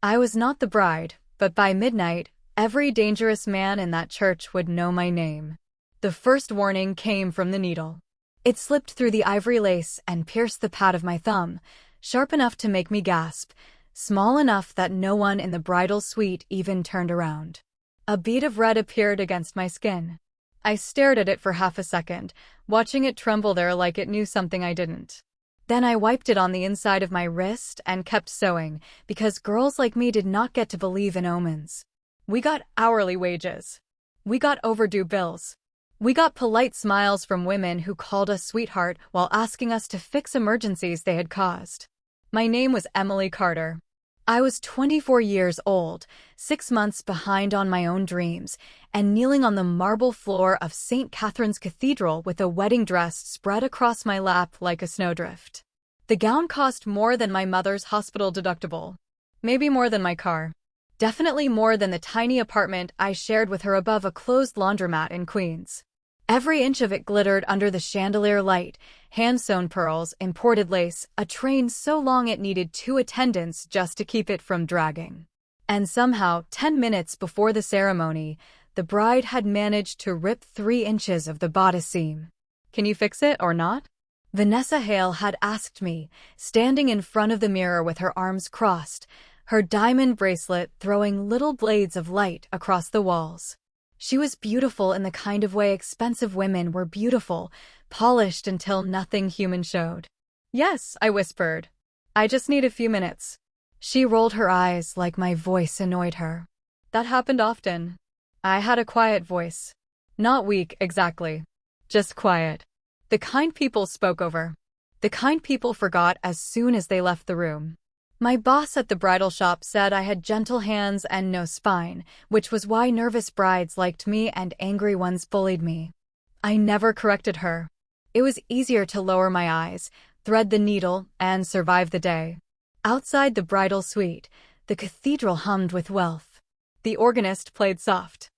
I was not the bride, but by midnight, every dangerous man in that church would know my name. The first warning came from the needle. It slipped through the ivory lace and pierced the pad of my thumb, sharp enough to make me gasp, small enough that no one in the bridal suite even turned around. A bead of red appeared against my skin. I stared at it for half a second, watching it tremble there like it knew something I didn't. Then I wiped it on the inside of my wrist and kept sewing, because girls like me did not get to believe in omens. We got hourly wages. We got overdue bills. We got polite smiles from women who called us sweetheart while asking us to fix emergencies they had caused. My name was Emily Carter. I was 24 years old, 6 months behind on my own dreams, and kneeling on the marble floor of St. Catherine's Cathedral with a wedding dress spread across my lap like a snowdrift. The gown cost more than my mother's hospital deductible. Maybe more than my car. Definitely more than the tiny apartment I shared with her above a closed laundromat in Queens. Every inch of it glittered under the chandelier light, hand-sewn pearls, imported lace, a train so long it needed 2 attendants just to keep it from dragging. And somehow, 10 minutes before the ceremony, the bride had managed to rip 3 inches of the bodice seam. "Can you fix it or not?" Vanessa Hale had asked me, standing in front of the mirror with her arms crossed, her diamond bracelet throwing little blades of light across the walls. She was beautiful in the kind of way expensive women were beautiful, polished until nothing human showed. "Yes," I whispered. "I just need a few minutes." She rolled her eyes like my voice annoyed her. That happened often. I had a quiet voice. Not weak, exactly. Just quiet. The kind people spoke over. The kind people forgot as soon as they left the room. My boss at the bridal shop said I had gentle hands and no spine, which was why nervous brides liked me and angry ones bullied me. I never corrected her. It was easier to lower my eyes, thread the needle, and survive the day. Outside the bridal suite, the cathedral hummed with wealth. The organist played soft,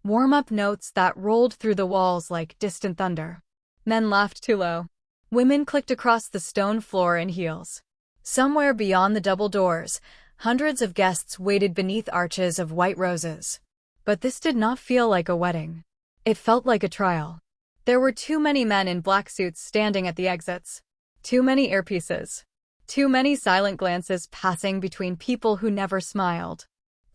warm-up notes that rolled through the walls like distant thunder. Men laughed too low. Women clicked across the stone floor in heels. Somewhere beyond the double doors, hundreds of guests waited beneath arches of white roses. But this did not feel like a wedding. It felt like a trial. There were too many men in black suits standing at the exits. Too many earpieces. Too many silent glances passing between people who never smiled.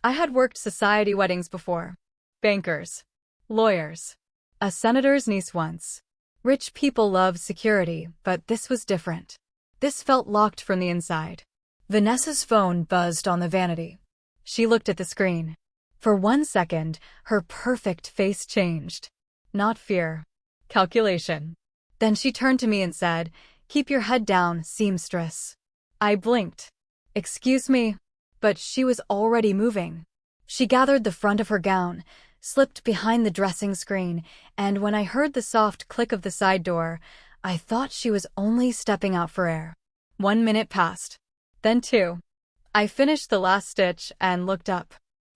I had worked society weddings before. Bankers. Lawyers. A senator's niece once. Rich people love security, but this was different. This felt locked from the inside. Vanessa's phone buzzed on the vanity. She looked at the screen. For 1 second, her perfect face changed. Not fear. Calculation. Then she turned to me and said, "Keep your head down, seamstress." I blinked. "Excuse me?" But she was already moving. She gathered the front of her gown, slipped behind the dressing screen, and when I heard the soft click of the side door, I thought she was only stepping out for air. 1 minute passed. Then 2. I finished the last stitch and looked up.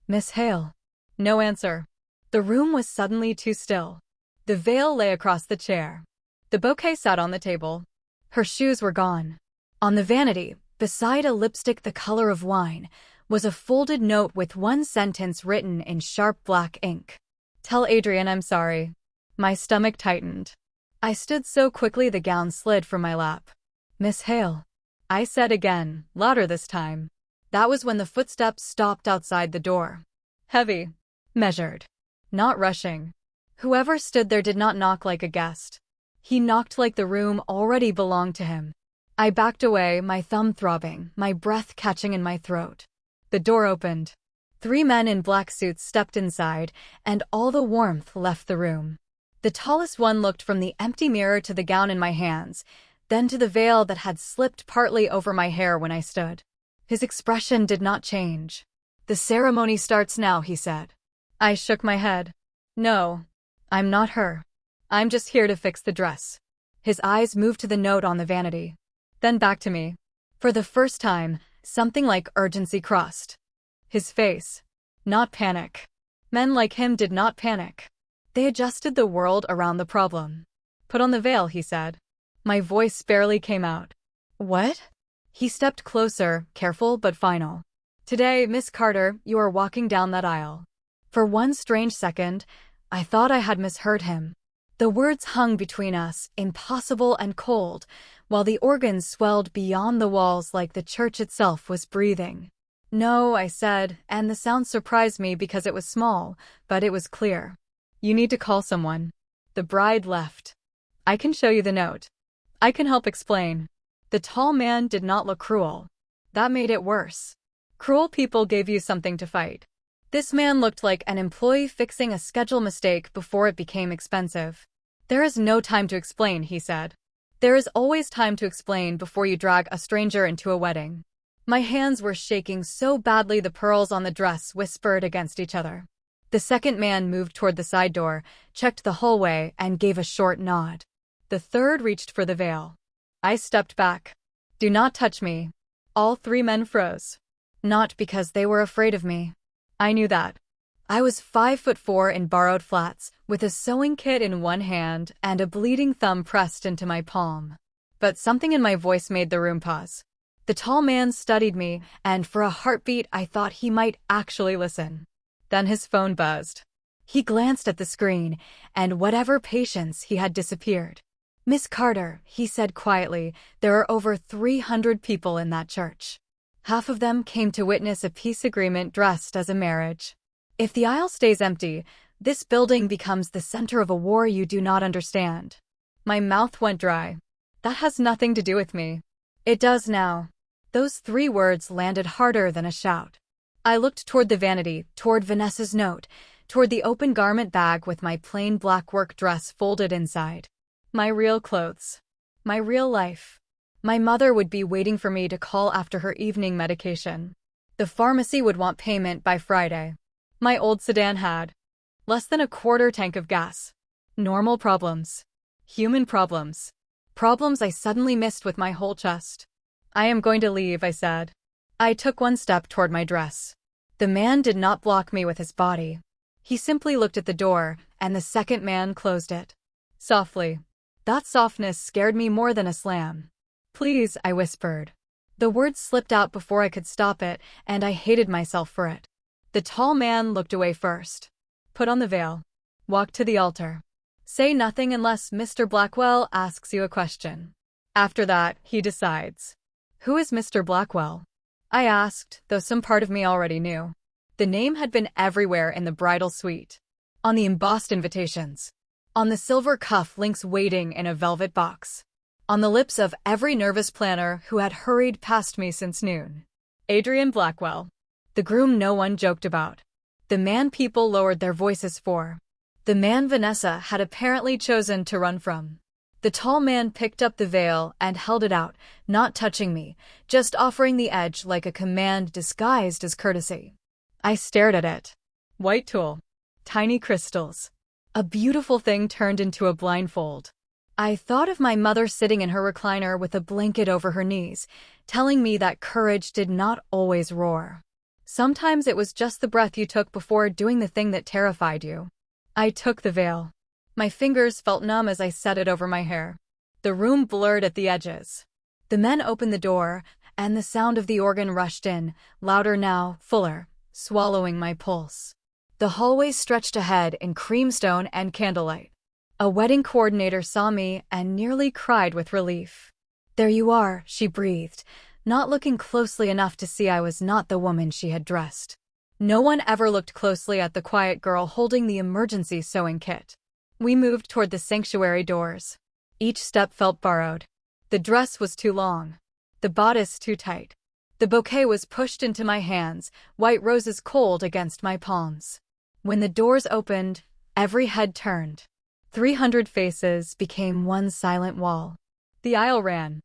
"Miss Hale." No answer. The room was suddenly too still. The veil lay across the chair. The bouquet sat on the table. Her shoes were gone. On the vanity, beside a lipstick the color of wine, was a folded note with 1 sentence written in sharp black ink. "Tell Adrian I'm sorry." My stomach tightened. I stood so quickly the gown slid from my lap. "Miss Hale," I said again, louder this time. That was when the footsteps stopped outside the door. Heavy. Measured. Not rushing. Whoever stood there did not knock like a guest. He knocked like the room already belonged to him. I backed away, my thumb throbbing, my breath catching in my throat. The door opened. 3 men in black suits stepped inside, and all the warmth left the room. The tallest one looked from the empty mirror to the gown in my hands, then to the veil that had slipped partly over my hair when I stood. His expression did not change. "The ceremony starts now," he said. I shook my head. "No, I'm not her. I'm just here to fix the dress." His eyes moved to the note on the vanity, then back to me. For the first time, something like urgency crossed his face. Not panic. Men like him did not panic. They adjusted the world around the problem. "Put on the veil," he said. My voice barely came out. "What?" He stepped closer, careful but final. Today, Miss Carter, you are walking down that aisle. For one strange second, I thought I had misheard him. The words hung between us, impossible and cold, while the organs swelled beyond the walls like the church itself was breathing. No, I said, and the sound surprised me because it was small, but it was clear. You need to call someone. The bride left. I can show you the note. I can help explain. The tall man did not look cruel. That made it worse. Cruel people gave you something to fight. This man looked like an employee fixing a schedule mistake before it became expensive. There is no time to explain, he said. There is always time to explain before you drag a stranger into a wedding. My hands were shaking so badly the pearls on the dress whispered against each other. The second man moved toward the side door, checked the hallway, and gave a short nod. The third reached for the veil. I stepped back. Do not touch me. All three men froze. Not because they were afraid of me. I knew that. I was 5'4" in borrowed flats, with a sewing kit in one hand and a bleeding thumb pressed into my palm. But something in my voice made the room pause. The tall man studied me, and for a heartbeat I thought he might actually listen. Then his phone buzzed. He glanced at the screen, and whatever patience he had disappeared. Miss Carter, he said quietly, there are over 300 people in that church. Half of them came to witness a peace agreement dressed as a marriage. If the aisle stays empty, this building becomes the center of a war you do not understand. My mouth went dry. That has nothing to do with me. It does now. Those 3 words landed harder than a shout. I looked toward the vanity, toward Vanessa's note, toward the open garment bag with my plain black work dress folded inside. My real clothes. My real life. My mother would be waiting for me to call after her evening medication. The pharmacy would want payment by Friday. My old sedan had less than a quarter tank of gas. Normal problems. Human problems. Problems I suddenly missed with my whole chest. I am going to leave, I said. I took one step toward my dress. The man did not block me with his body. He simply looked at the door, and the second man closed it. Softly. That softness scared me more than a slam. Please, I whispered. The words slipped out before I could stop it, and I hated myself for it. The tall man looked away first. Put on the veil. Walk to the altar. Say nothing unless Mr. Blackwell asks you a question. After that, he decides. Who is Mr. Blackwell? I asked, though some part of me already knew. The name had been everywhere in the bridal suite. On the embossed invitations. On the silver cuff links waiting in a velvet box. On the lips of every nervous planner who had hurried past me since noon. Adrian Blackwell. The groom no one joked about. The man people lowered their voices for. The man Vanessa had apparently chosen to run from. The tall man picked up the veil and held it out, not touching me, just offering the edge like a command disguised as courtesy. I stared at it. White tulle. Tiny crystals. A beautiful thing turned into a blindfold. I thought of my mother sitting in her recliner with a blanket over her knees, telling me that courage did not always roar. Sometimes it was just the breath you took before doing the thing that terrified you. I took the veil. My fingers felt numb as I set it over my hair. The room blurred at the edges. The men opened the door, and the sound of the organ rushed in, louder now, fuller, swallowing my pulse. The hallway stretched ahead in creamstone and candlelight. A wedding coordinator saw me and nearly cried with relief. There you are, she breathed, not looking closely enough to see I was not the woman she had dressed. No one ever looked closely at the quiet girl holding the emergency sewing kit. We moved toward the sanctuary doors. Each step felt borrowed. The dress was too long. The bodice too tight. The bouquet was pushed into my hands, white roses cold against my palms. When the doors opened, every head turned. 300 faces became one silent wall. The aisle ran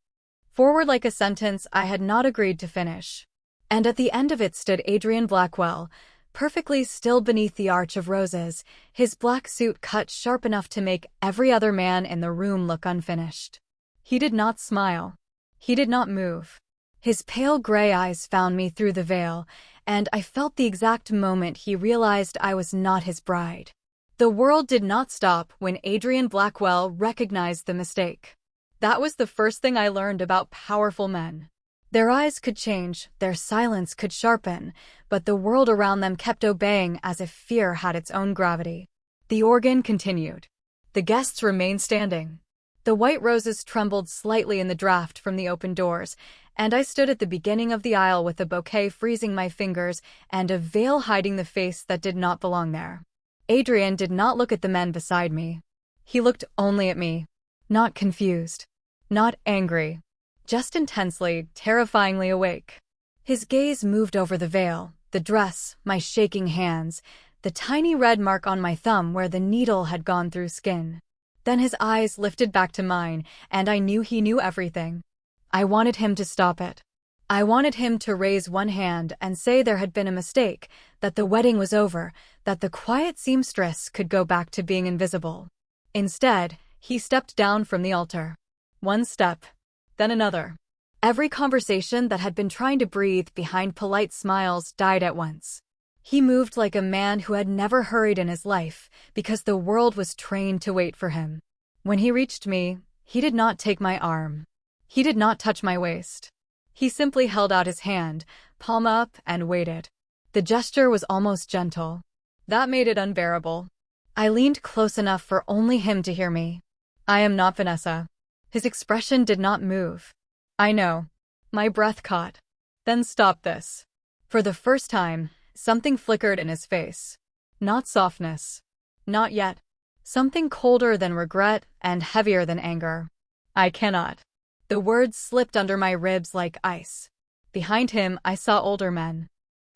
forward like a sentence I had not agreed to finish. And at the end of it stood Adrian Blackwell, perfectly still beneath the arch of roses, his black suit cut sharp enough to make every other man in the room look unfinished. He did not smile. He did not move. His pale gray eyes found me through the veil, and I felt the exact moment he realized I was not his bride. The world did not stop when Adrian Blackwell recognized the mistake. That was the first thing I learned about powerful men. Their eyes could change, their silence could sharpen, but the world around them kept obeying as if fear had its own gravity. The organ continued. The guests remained standing. The white roses trembled slightly in the draft from the open doors, and I stood at the beginning of the aisle with a bouquet freezing my fingers and a veil hiding the face that did not belong there. Adrian did not look at the men beside me. He looked only at me. Not confused. Not angry. Just intensely, terrifyingly awake. His gaze moved over the veil, the dress, my shaking hands, the tiny red mark on my thumb where the needle had gone through skin. Then his eyes lifted back to mine, and I knew he knew everything. I wanted him to stop it. I wanted him to raise one hand and say there had been a mistake, that the wedding was over, that the quiet seamstress could go back to being invisible. Instead, he stepped down from the altar. One step, then another. Every conversation that had been trying to breathe behind polite smiles died at once. He moved like a man who had never hurried in his life, because the world was trained to wait for him. When he reached me, he did not take my arm. He did not touch my waist. He simply held out his hand, palm up, and waited. The gesture was almost gentle. That made it unbearable. I leaned close enough for only him to hear me. I am not Vanessa. His expression did not move. I know. My breath caught. Then stop this. For the first time, something flickered in his face. Not softness. Not yet. Something colder than regret and heavier than anger. I cannot. The words slipped under my ribs like ice. Behind him, I saw older men.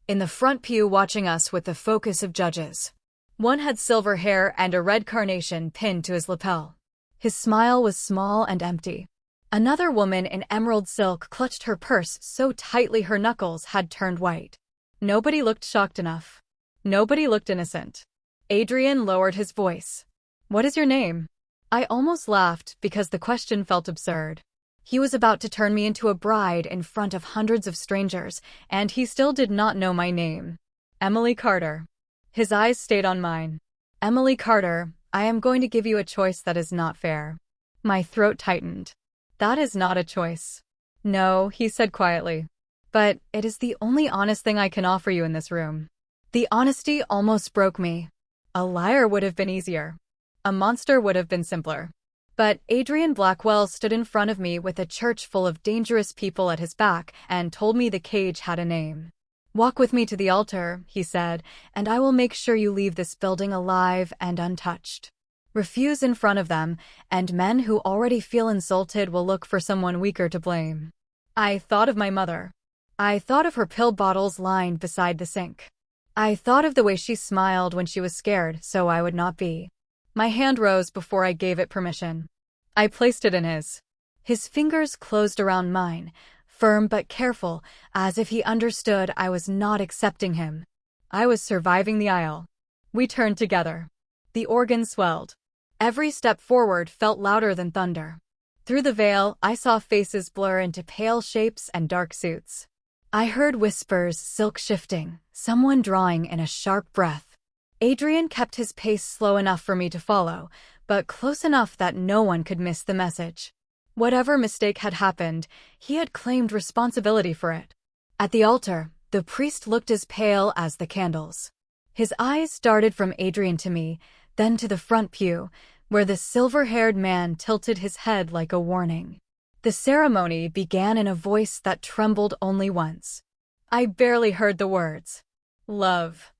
In the front pew watching us with the focus of judges. One had silver hair and a red carnation pinned to his lapel. His smile was small and empty. Another woman in emerald silk clutched her purse so tightly her knuckles had turned white. Nobody looked shocked enough. Nobody looked innocent. Adrian lowered his voice. What is your name? I almost laughed because the question felt absurd. He was about to turn me into a bride in front of hundreds of strangers, and he still did not know my name. Emily Carter. His eyes stayed on mine. Emily Carter, I am going to give you a choice that is not fair. My throat tightened. That is not a choice. No, he said quietly. But it is the only honest thing I can offer you in this room. The honesty almost broke me. A liar would have been easier. A monster would have been simpler. But Adrian Blackwell stood in front of me with a church full of dangerous people at his back and told me the cage had a name. Walk with me to the altar, he said, and I will make sure you leave this building alive and untouched. Refuse in front of them, and men who already feel insulted will look for someone weaker to blame. I thought of my mother. I thought of her pill bottles lined beside the sink. I thought of the way she smiled when she was scared, so I would not be. My hand rose before I gave it permission. I placed it in his. His fingers closed around mine, firm but careful, as if he understood I was not accepting him. I was surviving the aisle. We turned together. The organ swelled. Every step forward felt louder than thunder. Through the veil, I saw faces blur into pale shapes and dark suits. I heard whispers, silk shifting, someone drawing in a sharp breath. Adrian kept his pace slow enough for me to follow, but close enough that no one could miss the message. Whatever mistake had happened, he had claimed responsibility for it. At the altar, the priest looked as pale as the candles. His eyes darted from Adrian to me, then to the front pew, where the silver-haired man tilted his head like a warning. The ceremony began in a voice that trembled only once. I barely heard the words. Love.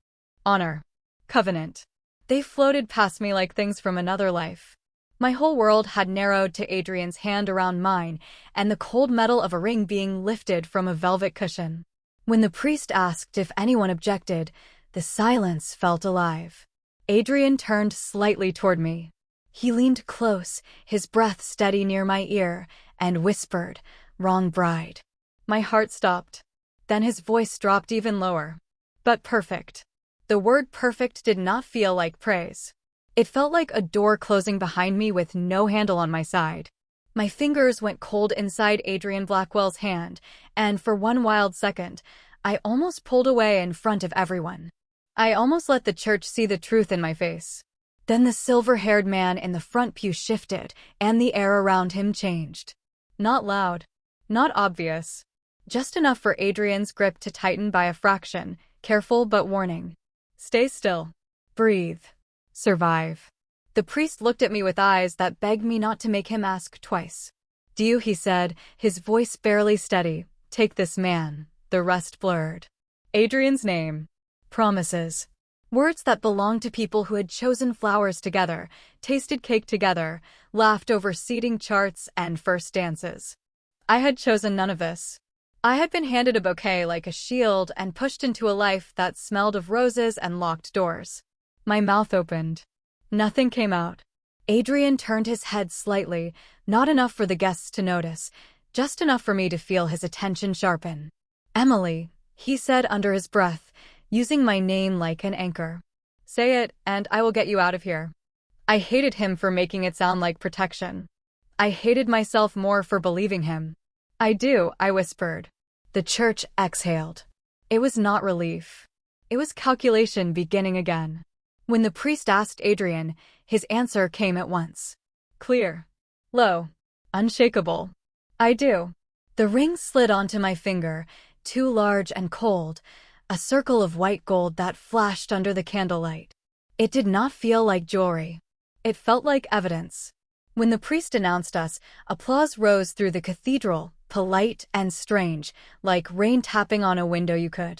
Honor. Covenant. They floated past me like things from another life. My whole world had narrowed to Adrian's hand around mine, and the cold metal of a ring being lifted from a velvet cushion. When the priest asked if anyone objected, the silence felt alive. Adrian turned slightly toward me. He leaned close, his breath steady near my ear, and whispered, "Wrong bride." My heart stopped. Then his voice dropped even lower. But perfect. The word perfect did not feel like praise. It felt like a door closing behind me with no handle on my side. My fingers went cold inside Adrian Blackwell's hand, and for one wild second, I almost pulled away in front of everyone. I almost let the church see the truth in my face. Then the silver-haired man in the front pew shifted, and the air around him changed. Not loud. Not obvious. Just enough for Adrian's grip to tighten by a fraction, careful but warning. Stay still. Breathe. Survive. The priest looked at me with eyes that begged me not to make him ask twice. Do you, he said, his voice barely steady, take this man, the rest blurred. Adrian's name. Promises. Words that belonged to people who had chosen flowers together, tasted cake together, laughed over seating charts and first dances. I had chosen none of this. I had been handed a bouquet like a shield and pushed into a life that smelled of roses and locked doors. My mouth opened. Nothing came out. Adrian turned his head slightly, not enough for the guests to notice, just enough for me to feel his attention sharpen. Emily, he said under his breath, using my name like an anchor. Say it, and I will get you out of here. I hated him for making it sound like protection. I hated myself more for believing him. I do, I whispered. The church exhaled. It was not relief. It was calculation beginning again. When the priest asked Adrian, his answer came at once. Clear. Low. Unshakable. I do. The ring slid onto my finger, too large and cold, a circle of white gold that flashed under the candlelight. It did not feel like jewelry. It felt like evidence. When the priest announced us, applause rose through the cathedral, polite and strange, like rain tapping on a window you could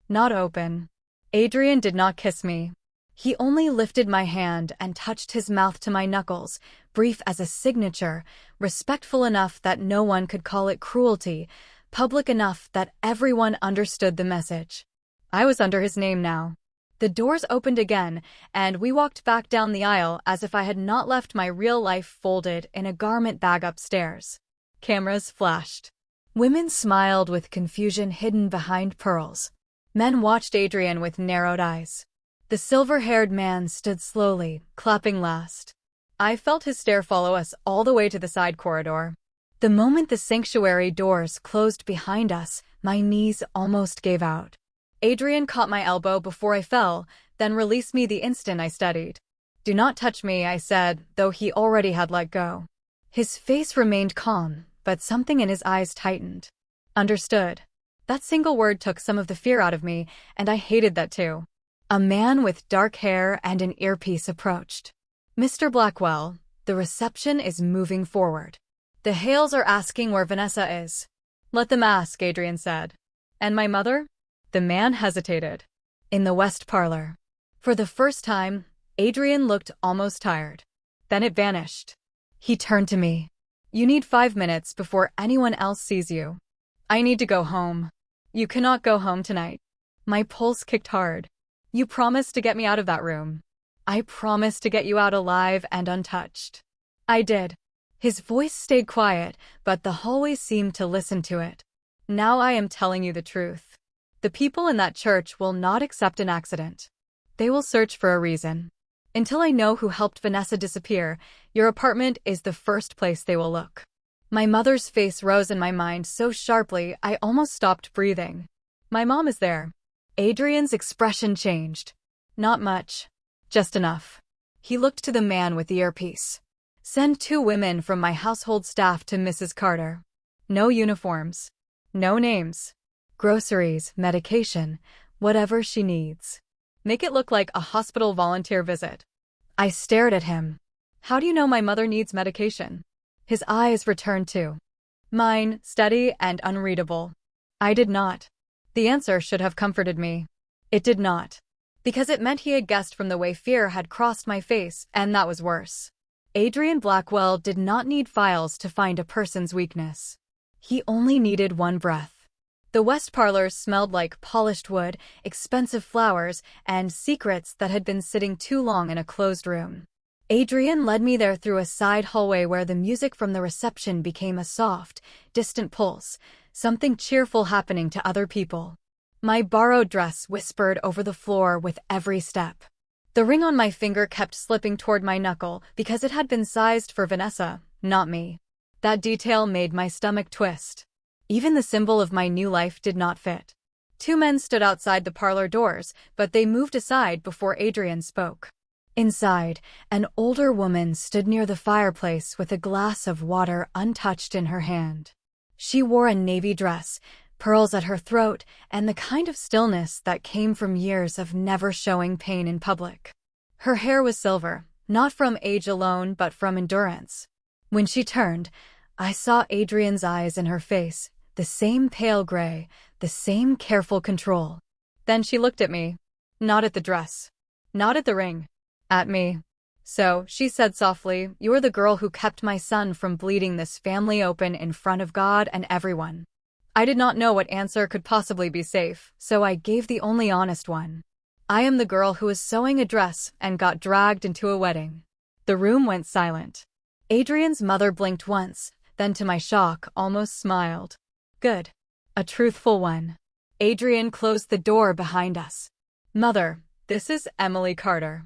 not open. Adrian did not kiss me. He only lifted my hand and touched his mouth to my knuckles, brief as a signature, respectful enough that no one could call it cruelty, public enough that everyone understood the message. I was under his name now. The doors opened again, and we walked back down the aisle as if I had not left my real life folded in a garment bag upstairs. Cameras flashed. Women smiled with confusion hidden behind pearls. Men watched Adrian with narrowed eyes. The silver-haired man stood slowly, clapping last. I felt his stare follow us all the way to the side corridor. The moment the sanctuary doors closed behind us, my knees almost gave out. Adrian caught my elbow before I fell, then released me the instant I steadied. Do not touch me, I said, though he already had let go. His face remained calm, but something in his eyes tightened. Understood. That single word took some of the fear out of me, and I hated that too. A man with dark hair and an earpiece approached. Mr. Blackwell, the reception is moving forward. The Hales are asking where Vanessa is. Let them ask, Adrian said. And my mother? The man hesitated. In the west parlor. For the first time, Adrian looked almost tired. Then it vanished. He turned to me. You need 5 minutes before anyone else sees you. I need to go home. You cannot go home tonight. My pulse kicked hard. You promised to get me out of that room. I promised to get you out alive and untouched. I did. His voice stayed quiet, but the hallway seemed to listen to it. Now I am telling you the truth. The people in that church will not accept an accident. They will search for a reason. Until I know who helped Vanessa disappear, your apartment is the first place they will look. My mother's face rose in my mind so sharply I almost stopped breathing. My mom is there. Adrian's expression changed. Not much. Just enough. He looked to the man with the earpiece. Send 2 women from my household staff to Mrs. Carter. No uniforms. No names. Groceries, medication, whatever she needs. Make it look like a hospital volunteer visit. I stared at him. How do you know my mother needs medication? His eyes returned to mine, steady and unreadable. I did not. The answer should have comforted me. It did not. Because it meant he had guessed from the way fear had crossed my face, and that was worse. Adrian Blackwell did not need files to find a person's weakness. He only needed one breath. The west parlors smelled like polished wood, expensive flowers, and secrets that had been sitting too long in a closed room. Adrian led me there through a side hallway where the music from the reception became a soft, distant pulse, something cheerful happening to other people. My borrowed dress whispered over the floor with every step. The ring on my finger kept slipping toward my knuckle because it had been sized for Vanessa, not me. That detail made my stomach twist. Even the symbol of my new life did not fit. 2 men stood outside the parlor doors, but they moved aside before Adrian spoke. Inside, an older woman stood near the fireplace with a glass of water untouched in her hand. She wore a navy dress, pearls at her throat, and the kind of stillness that came from years of never showing pain in public. Her hair was silver, not from age alone but from endurance. When she turned, I saw Adrian's eyes in her face, the same pale gray, the same careful control. Then she looked at me. Not at the dress. Not at the ring. At me. So, she said softly, "You're the girl who kept my son from bleeding this family open in front of God and everyone." I did not know what answer could possibly be safe, so I gave the only honest one. I am the girl who was sewing a dress and got dragged into a wedding. The room went silent. Adrian's mother blinked once, then to my shock, almost smiled. Good. A truthful one. Adrian closed the door behind us. Mother, this is Emily Carter.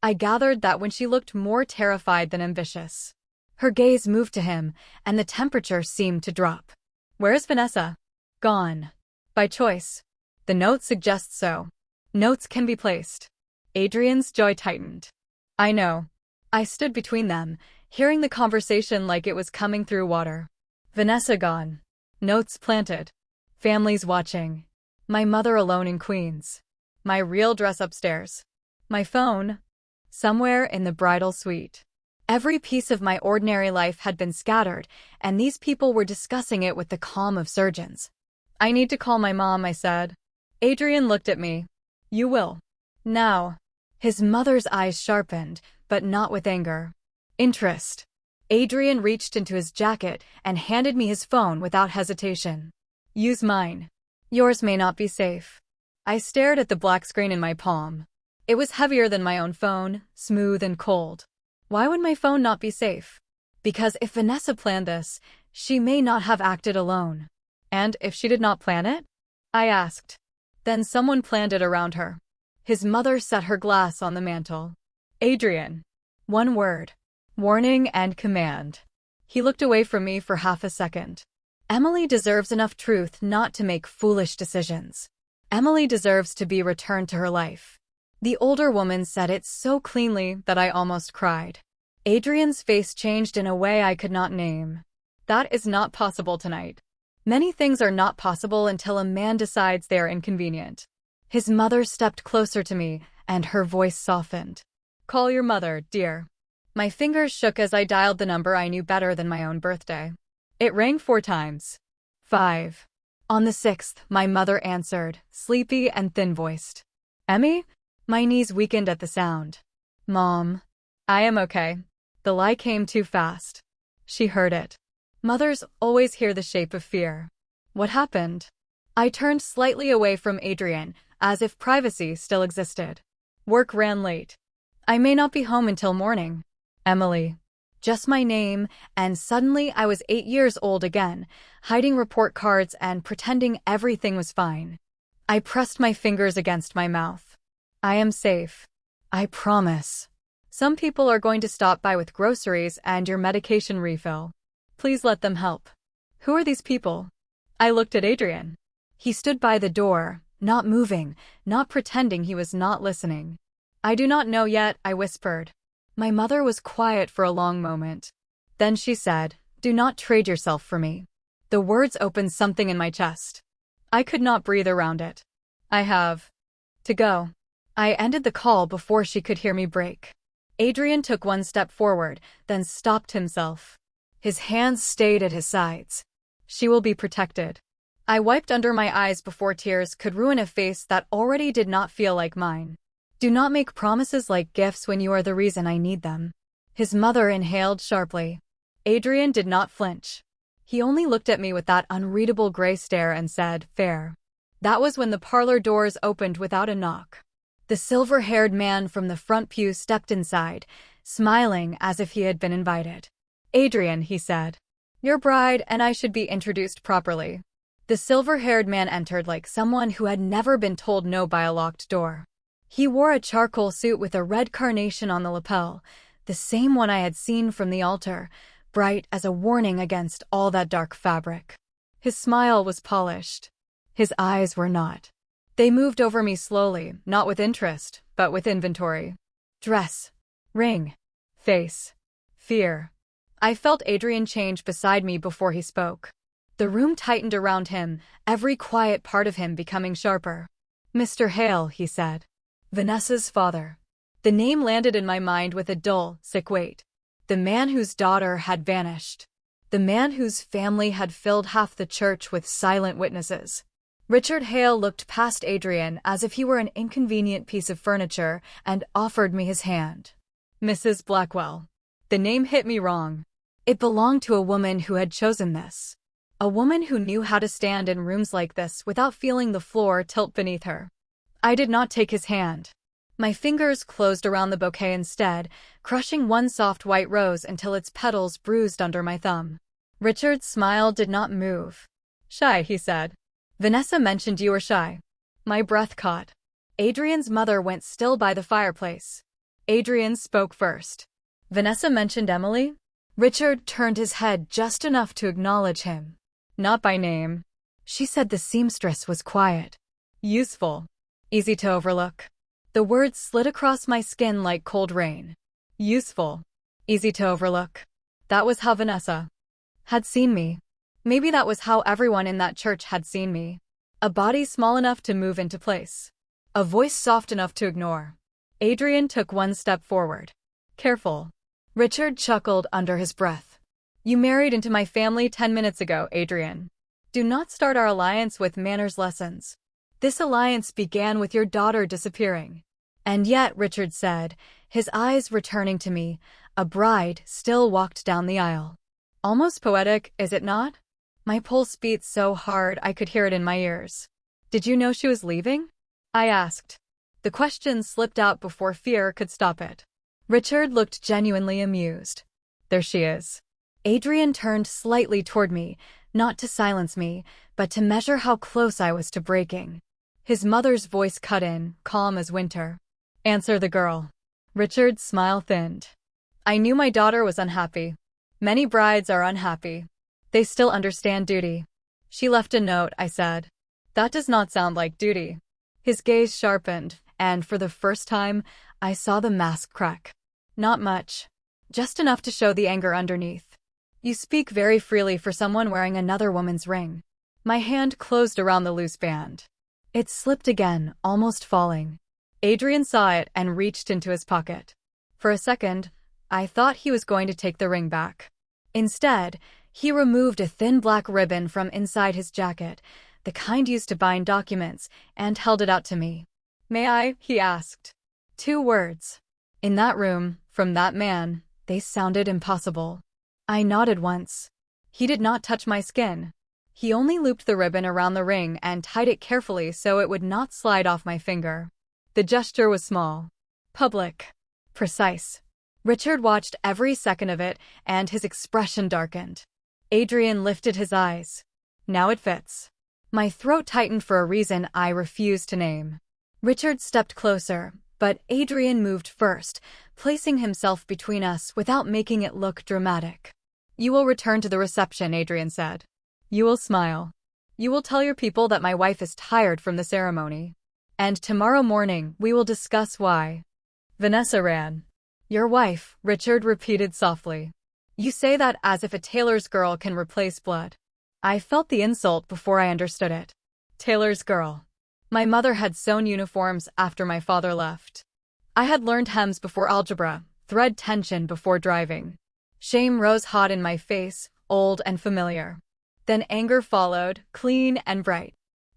I gathered that when she looked more terrified than ambitious. Her gaze moved to him, and the temperature seemed to drop. Where's Vanessa? Gone. By choice. The note suggests so. Notes can be placed. Adrian's jaw tightened. I know. I stood between them, hearing the conversation like it was coming through water. Vanessa gone. Notes planted. Families watching. My mother alone in Queens. My real dress upstairs. My phone. Somewhere in the bridal suite. Every piece of my ordinary life had been scattered, and these people were discussing it with the calm of surgeons. I need to call my mom, I said. Adrian looked at me. You will. Now. His mother's eyes sharpened, but not with anger. Interest. Adrian reached into his jacket and handed me his phone without hesitation. Use mine. Yours may not be safe. I stared at the black screen in my palm. It was heavier than my own phone, smooth and cold. Why would my phone not be safe? Because if Vanessa planned this, she may not have acted alone. And if she did not plan it? I asked. Then someone planned it around her. His mother set her glass on the mantel. Adrian. One word. Warning and command. He looked away from me for half a second. Emily deserves enough truth not to make foolish decisions. Emily deserves to be returned to her life. The older woman said it so cleanly that I almost cried. Adrian's face changed in a way I could not name. That is not possible tonight. Many things are not possible until a man decides they are inconvenient. His mother stepped closer to me, and her voice softened. Call your mother, dear. My fingers shook as I dialed the number I knew better than my own birthday. It rang 4 times. 5. On the 6th, my mother answered, sleepy and thin-voiced. Emmy? My knees weakened at the sound. Mom. I am okay. The lie came too fast. She heard it. Mothers always hear the shape of fear. What happened? I turned slightly away from Adrian, as if privacy still existed. Work ran late. I may not be home until morning. Emily. Just my name, and suddenly I was 8 years old again, hiding report cards and pretending everything was fine. I pressed my fingers against my mouth. I am safe. I promise. Some people are going to stop by with groceries and your medication refill. Please let them help. Who are these people? I looked at Adrian. He stood by the door, not moving, not pretending he was not listening. I do not know yet, I whispered. My mother was quiet for a long moment. Then she said, do not trade yourself for me. The words opened something in my chest. I could not breathe around it. I have to go. I ended the call before she could hear me break. Adrian took one step forward, then stopped himself. His hands stayed at his sides. She will be protected. I wiped under my eyes before tears could ruin a face that already did not feel like mine. Do not make promises like gifts when you are the reason I need them. His mother inhaled sharply. Adrian did not flinch. He only looked at me with that unreadable gray stare and said, fair. That was when the parlor doors opened without a knock. The silver-haired man from the front pew stepped inside, smiling as if he had been invited. Adrian, he said. Your bride and I should be introduced properly. The silver-haired man entered like someone who had never been told no by a locked door. He wore a charcoal suit with a red carnation on the lapel, the same one I had seen from the altar, bright as a warning against all that dark fabric. His smile was polished. His eyes were not. They moved over me slowly, not with interest, but with inventory. Dress. Ring. Face. Fear. I felt Adrian change beside me before he spoke. The room tightened around him, every quiet part of him becoming sharper. "Mr. Hale," he said. "Vanessa's father." The name landed in my mind with a dull, sick weight. The man whose daughter had vanished. The man whose family had filled half the church with silent witnesses. Richard Hale looked past Adrian as if he were an inconvenient piece of furniture and offered me his hand. Mrs. Blackwell. The name hit me wrong. It belonged to a woman who had chosen this. A woman who knew how to stand in rooms like this without feeling the floor tilt beneath her. I did not take his hand. My fingers closed around the bouquet instead, crushing one soft white rose until its petals bruised under my thumb. Richard's smile did not move. "Shy," he said. "Vanessa mentioned you were shy." My breath caught. Adrian's mother went still by the fireplace. Adrian spoke first. "Vanessa mentioned Emily?" Richard turned his head just enough to acknowledge him. "Not by name. She said the seamstress was quiet, useful, easy to overlook." The words slid across my skin like cold rain. Useful, easy to overlook. That was how Vanessa had seen me. Maybe that was how everyone in that church had seen me. A body small enough to move into place. A voice soft enough to ignore. Adrian took one step forward. "Careful." Richard chuckled under his breath. "You married into my family 10 minutes ago, Adrian. Do not start our alliance with manners lessons. This alliance began with your daughter disappearing." "And yet," Richard said, his eyes returning to me, "a bride still walked down the aisle." Almost poetic, is it not? My pulse beat so hard I could hear it in my ears. "Did you know she was leaving?" I asked. The question slipped out before fear could stop it. Richard looked genuinely amused. "There she is." Adrian turned slightly toward me, not to silence me, but to measure how close I was to breaking. His mother's voice cut in, calm as winter. "Answer the girl." Richard's smile thinned. "I knew my daughter was unhappy. Many brides are unhappy. They still understand duty." "She left a note," I said. "That does not sound like duty." His gaze sharpened, and for the first time, I saw the mask crack. "Not much. Just enough to show the anger underneath. You speak very freely for someone wearing another woman's ring." My hand closed around the loose band. It slipped again, almost falling. Adrian saw it and reached into his pocket. For a second, I thought he was going to take the ring back. Instead, he removed a thin black ribbon from inside his jacket, the kind used to bind documents, and held it out to me. "May I?" he asked. 2 words. In that room, from that man, they sounded impossible. I nodded once. He did not touch my skin. He only looped the ribbon around the ring and tied it carefully so it would not slide off my finger. The gesture was small, public, precise. Richard watched every second of it, and his expression darkened. Adrian lifted his eyes. "Now it fits." My throat tightened for a reason I refused to name. Richard stepped closer, but Adrian moved first, placing himself between us without making it look dramatic. "You will return to the reception," Adrian said. "You will smile. You will tell your people that my wife is tired from the ceremony. And tomorrow morning we will discuss why Vanessa ran." "Your wife," Richard repeated softly. "You say that as if a tailor's girl can replace blood." I felt the insult before I understood it. Tailor's girl. My mother had sewn uniforms after my father left. I had learned hems before algebra, thread tension before driving. Shame rose hot in my face, old and familiar. Then anger followed, clean and bright.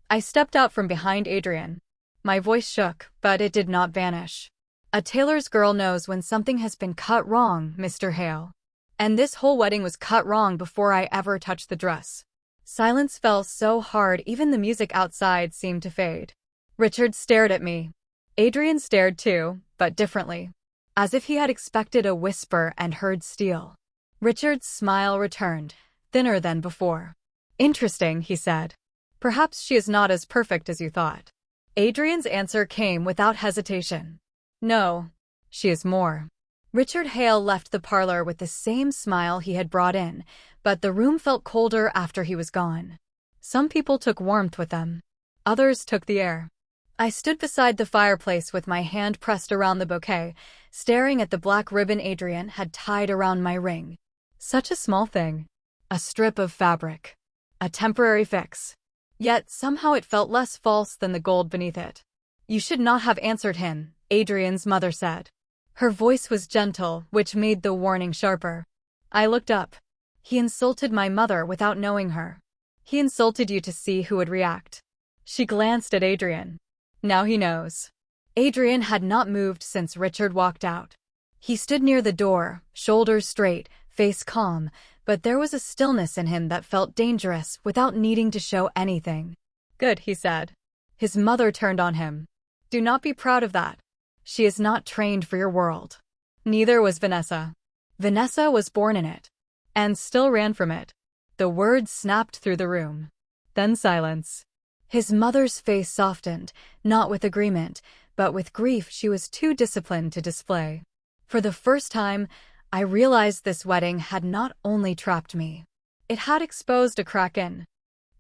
I stepped out from behind Adrian. My voice shook, but it did not vanish. "A tailor's girl knows when something has been cut wrong, Mr. Hale. And this whole wedding was cut wrong before I ever touched the dress." Silence fell so hard even the music outside seemed to fade. Richard stared at me. Adrian stared too, but differently. As if he had expected a whisper and heard steel. Richard's smile returned, thinner than before. "Interesting," he said. "Perhaps she is not as perfect as you thought." Adrian's answer came without hesitation. "No, she is more." Richard Hale left the parlor with the same smile he had brought in, but the room felt colder after he was gone. Some people took warmth with them. Others took the air. I stood beside the fireplace with my hand pressed around the bouquet, staring at the black ribbon Adrian had tied around my ring. Such a small thing. A strip of fabric. A temporary fix. Yet somehow it felt less false than the gold beneath it. You should not have answered him, Adrian's mother said. Her voice was gentle, which made the warning sharper. I looked up. He insulted my mother without knowing her. He insulted you to see who would react. She glanced at Adrian. Now he knows. Adrian had not moved since Richard walked out. He stood near the door, shoulders straight, face calm, but there was a stillness in him that felt dangerous without needing to show anything. Good, he said. His mother turned on him. Do not be proud of that. She is not trained for your world. Neither was Vanessa. Vanessa was born in it. And still ran from it. The words snapped through the room. Then silence. His mother's face softened, not with agreement, but with grief she was too disciplined to display. For the first time, I realized this wedding had not only trapped me. It had exposed a crack in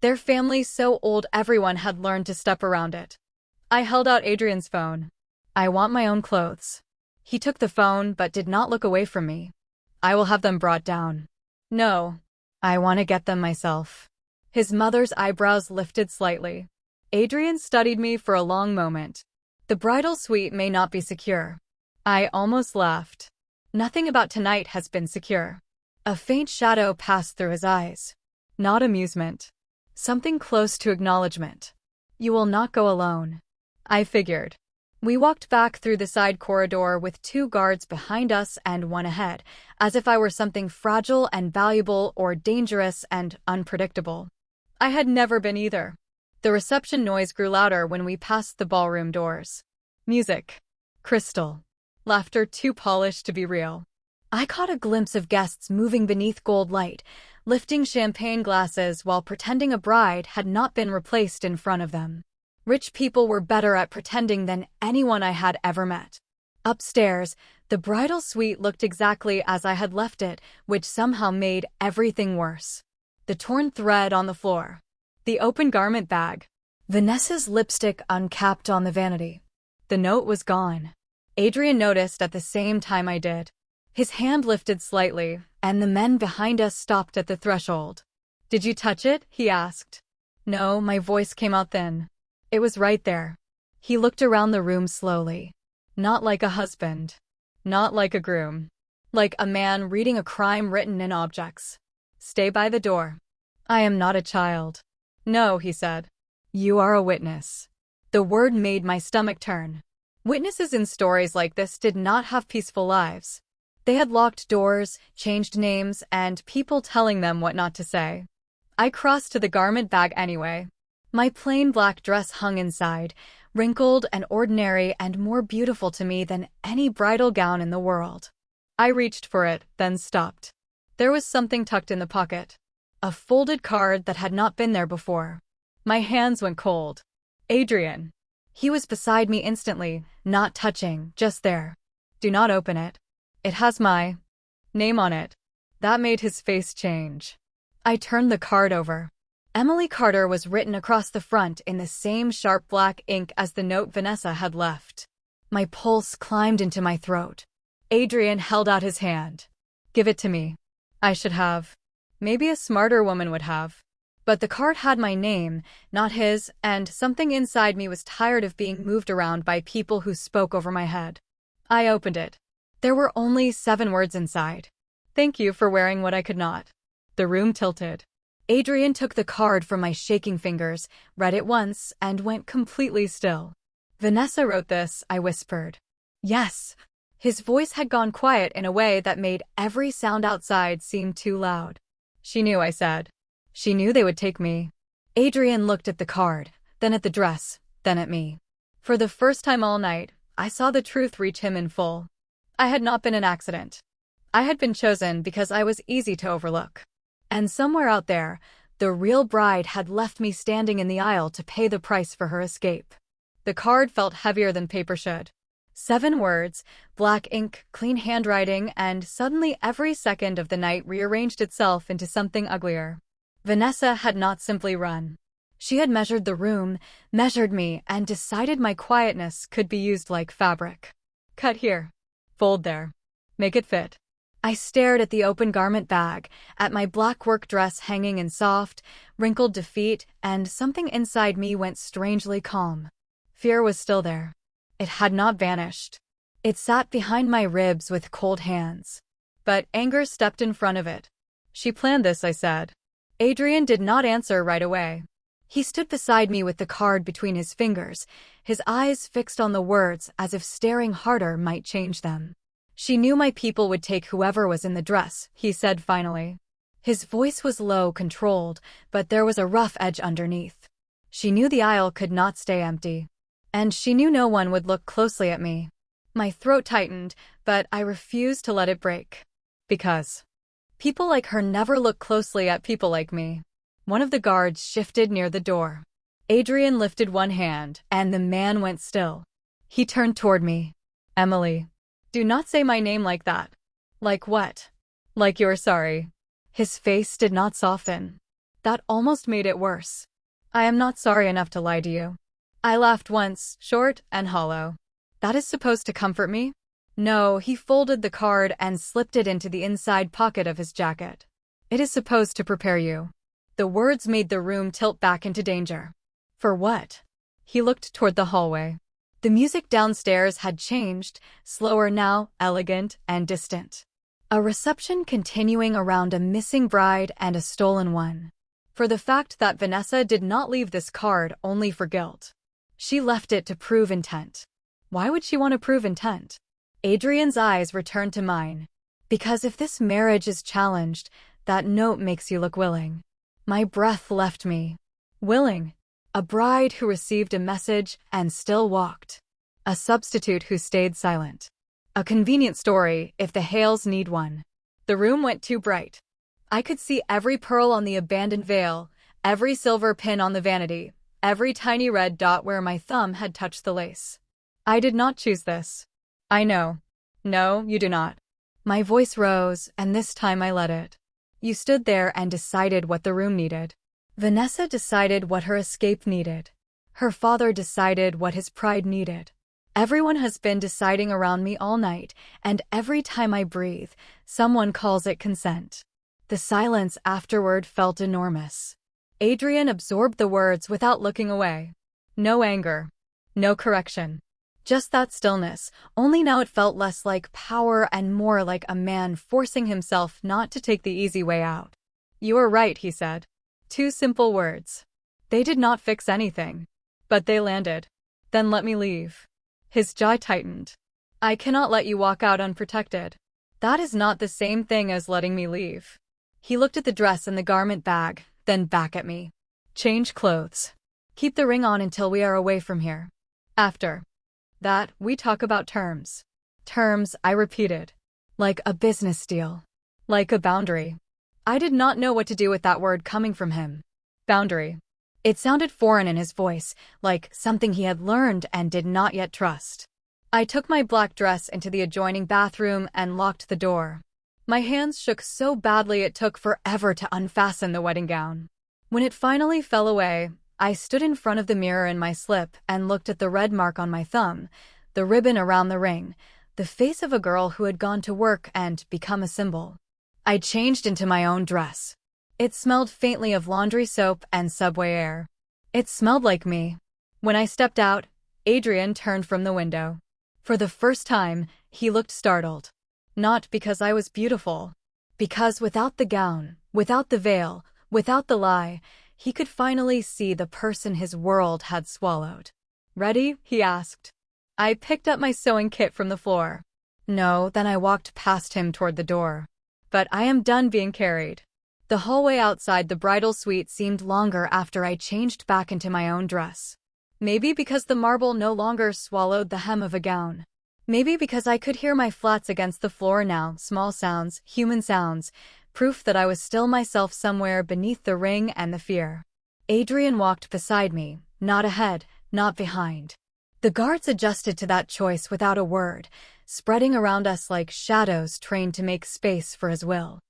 their family so old everyone had learned to step around it. I held out Adrian's phone. I want my own clothes. He took the phone but did not look away from me. I will have them brought down. No. I want to get them myself. His mother's eyebrows lifted slightly. Adrian studied me for a long moment. The bridal suite may not be secure. I almost laughed. Nothing about tonight has been secure. A faint shadow passed through his eyes. Not amusement. Something close to acknowledgement. You will not go alone. I figured. We walked back through the side corridor with 2 guards behind us and 1 ahead, as if I were something fragile and valuable or dangerous and unpredictable. I had never been either. The reception noise grew louder when we passed the ballroom doors. Music. Crystal. Laughter too polished to be real. I caught a glimpse of guests moving beneath gold light, lifting champagne glasses while pretending a bride had not been replaced in front of them. Rich people were better at pretending than anyone I had ever met. Upstairs, the bridal suite looked exactly as I had left it, which somehow made everything worse. The torn thread on the floor. The open garment bag. Vanessa's lipstick uncapped on the vanity. The note was gone. Adrian noticed at the same time I did. His hand lifted slightly, and the men behind us stopped at the threshold. Did you touch it? He asked. No, my voice came out thin. It was right there. He looked around the room slowly. Not like a husband. Not like a groom. Like a man reading a crime written in objects. Stay by the door. I am not a child. No, he said. You are a witness. The word made my stomach turn. Witnesses in stories like this did not have peaceful lives. They had locked doors, changed names, and people telling them what not to say. I crossed to the garment bag anyway. My plain black dress hung inside, wrinkled and ordinary and more beautiful to me than any bridal gown in the world. I reached for it, then stopped. There was something tucked in the pocket. A folded card that had not been there before. My hands went cold. Adrian. He was beside me instantly, not touching, just there. Do not open it. It has my name on it. That made his face change. I turned the card over. Emily Carter was written across the front in the same sharp black ink as the note Vanessa had left. My pulse climbed into my throat. Adrian held out his hand. Give it to me. I should have. Maybe a smarter woman would have. But the card had my name, not his, and something inside me was tired of being moved around by people who spoke over my head. I opened it. There were only 7 words inside. Thank you for wearing what I could not. The room tilted. Adrian took the card from my shaking fingers, read it once, and went completely still. Vanessa wrote this, I whispered. Yes. His voice had gone quiet in a way that made every sound outside seem too loud. She knew, I said. She knew they would take me. Adrian looked at the card, then at the dress, then at me. For the first time all night, I saw the truth reach him in full. I had not been an accident. I had been chosen because I was easy to overlook. And somewhere out there, the real bride had left me standing in the aisle to pay the price for her escape. The card felt heavier than paper should. 7 words, black ink, clean handwriting, and suddenly every second of the night rearranged itself into something uglier. Vanessa had not simply run. She had measured the room, measured me, and decided my quietness could be used like fabric. Cut here. Fold there. Make it fit. I stared at the open garment bag, at my black work dress hanging in soft, wrinkled defeat, and something inside me went strangely calm. Fear was still there. It had not vanished. It sat behind my ribs with cold hands. But anger stepped in front of it. She planned this, I said. Adrian did not answer right away. He stood beside me with the card between his fingers, his eyes fixed on the words as if staring harder might change them. She knew my people would take whoever was in the dress, he said finally. His voice was low, controlled, but there was a rough edge underneath. She knew the aisle could not stay empty. And she knew no one would look closely at me. My throat tightened, but I refused to let it break. Because people like her never look closely at people like me. One of the guards shifted near the door. Adrian lifted one hand, and the man went still. He turned toward me. Emily. Do not say my name like that. Like what? Like you're sorry. His face did not soften. That almost made it worse. I am not sorry enough to lie to you. I laughed once, short and hollow. That is supposed to comfort me? No, he folded the card and slipped it into the inside pocket of his jacket. It is supposed to prepare you. The words made the room tilt back into danger. For what? He looked toward the hallway. The music downstairs had changed, slower now, elegant and distant. A reception continuing around a missing bride and a stolen one. For the fact that Vanessa did not leave this card only for guilt. She left it to prove intent. Why would she want to prove intent? Adrian's eyes returned to mine. Because if this marriage is challenged, that note makes you look willing. My breath left me. Willing. A bride who received a message and still walked. A substitute who stayed silent. A convenient story if the Hales need one. The room went too bright. I could see every pearl on the abandoned veil, every silver pin on the vanity, every tiny red dot where my thumb had touched the lace. I did not choose this. I know. No, you do not. My voice rose, and this time I let it. You stood there and decided what the room needed. Vanessa decided what her escape needed. Her father decided what his pride needed. Everyone has been deciding around me all night, and every time I breathe, someone calls it consent. The silence afterward felt enormous. Adrian absorbed the words without looking away. No anger. No correction. Just that stillness, only now it felt less like power and more like a man forcing himself not to take the easy way out. You are right, he said. 2 simple words. They did not fix anything. But they landed. Then let me leave. His jaw tightened. I cannot let you walk out unprotected. That is not the same thing as letting me leave. He looked at the dress and the garment bag, then back at me. Change clothes. Keep the ring on until we are away from here. After that, we talk about terms. Terms, I repeated. Like a business deal. Like a boundary. I did not know what to do with that word coming from him. Boundary. It sounded foreign in his voice, like something he had learned and did not yet trust. I took my black dress into the adjoining bathroom and locked the door. My hands shook so badly it took forever to unfasten the wedding gown. When it finally fell away, I stood in front of the mirror in my slip and looked at the red mark on my thumb, the ribbon around the ring, the face of a girl who had gone to work and become a symbol. I changed into my own dress. It smelled faintly of laundry soap and subway air. It smelled like me. When I stepped out, Adrian turned from the window. For the first time, he looked startled. Not because I was beautiful. Because without the gown, without the veil, without the lie, he could finally see the person his world had swallowed. Ready? He asked. I picked up my sewing kit from the floor. No, then I walked past him toward the door. But I am done being carried. The hallway outside the bridal suite seemed longer after I changed back into my own dress. Maybe because the marble no longer swallowed the hem of a gown. Maybe because I could hear my flats against the floor now, small sounds, human sounds, proof that I was still myself somewhere beneath the ring and the fear. Adrian walked beside me, not ahead, not behind. The guards adjusted to that choice without a word, spreading around us like shadows trained to make space for his will.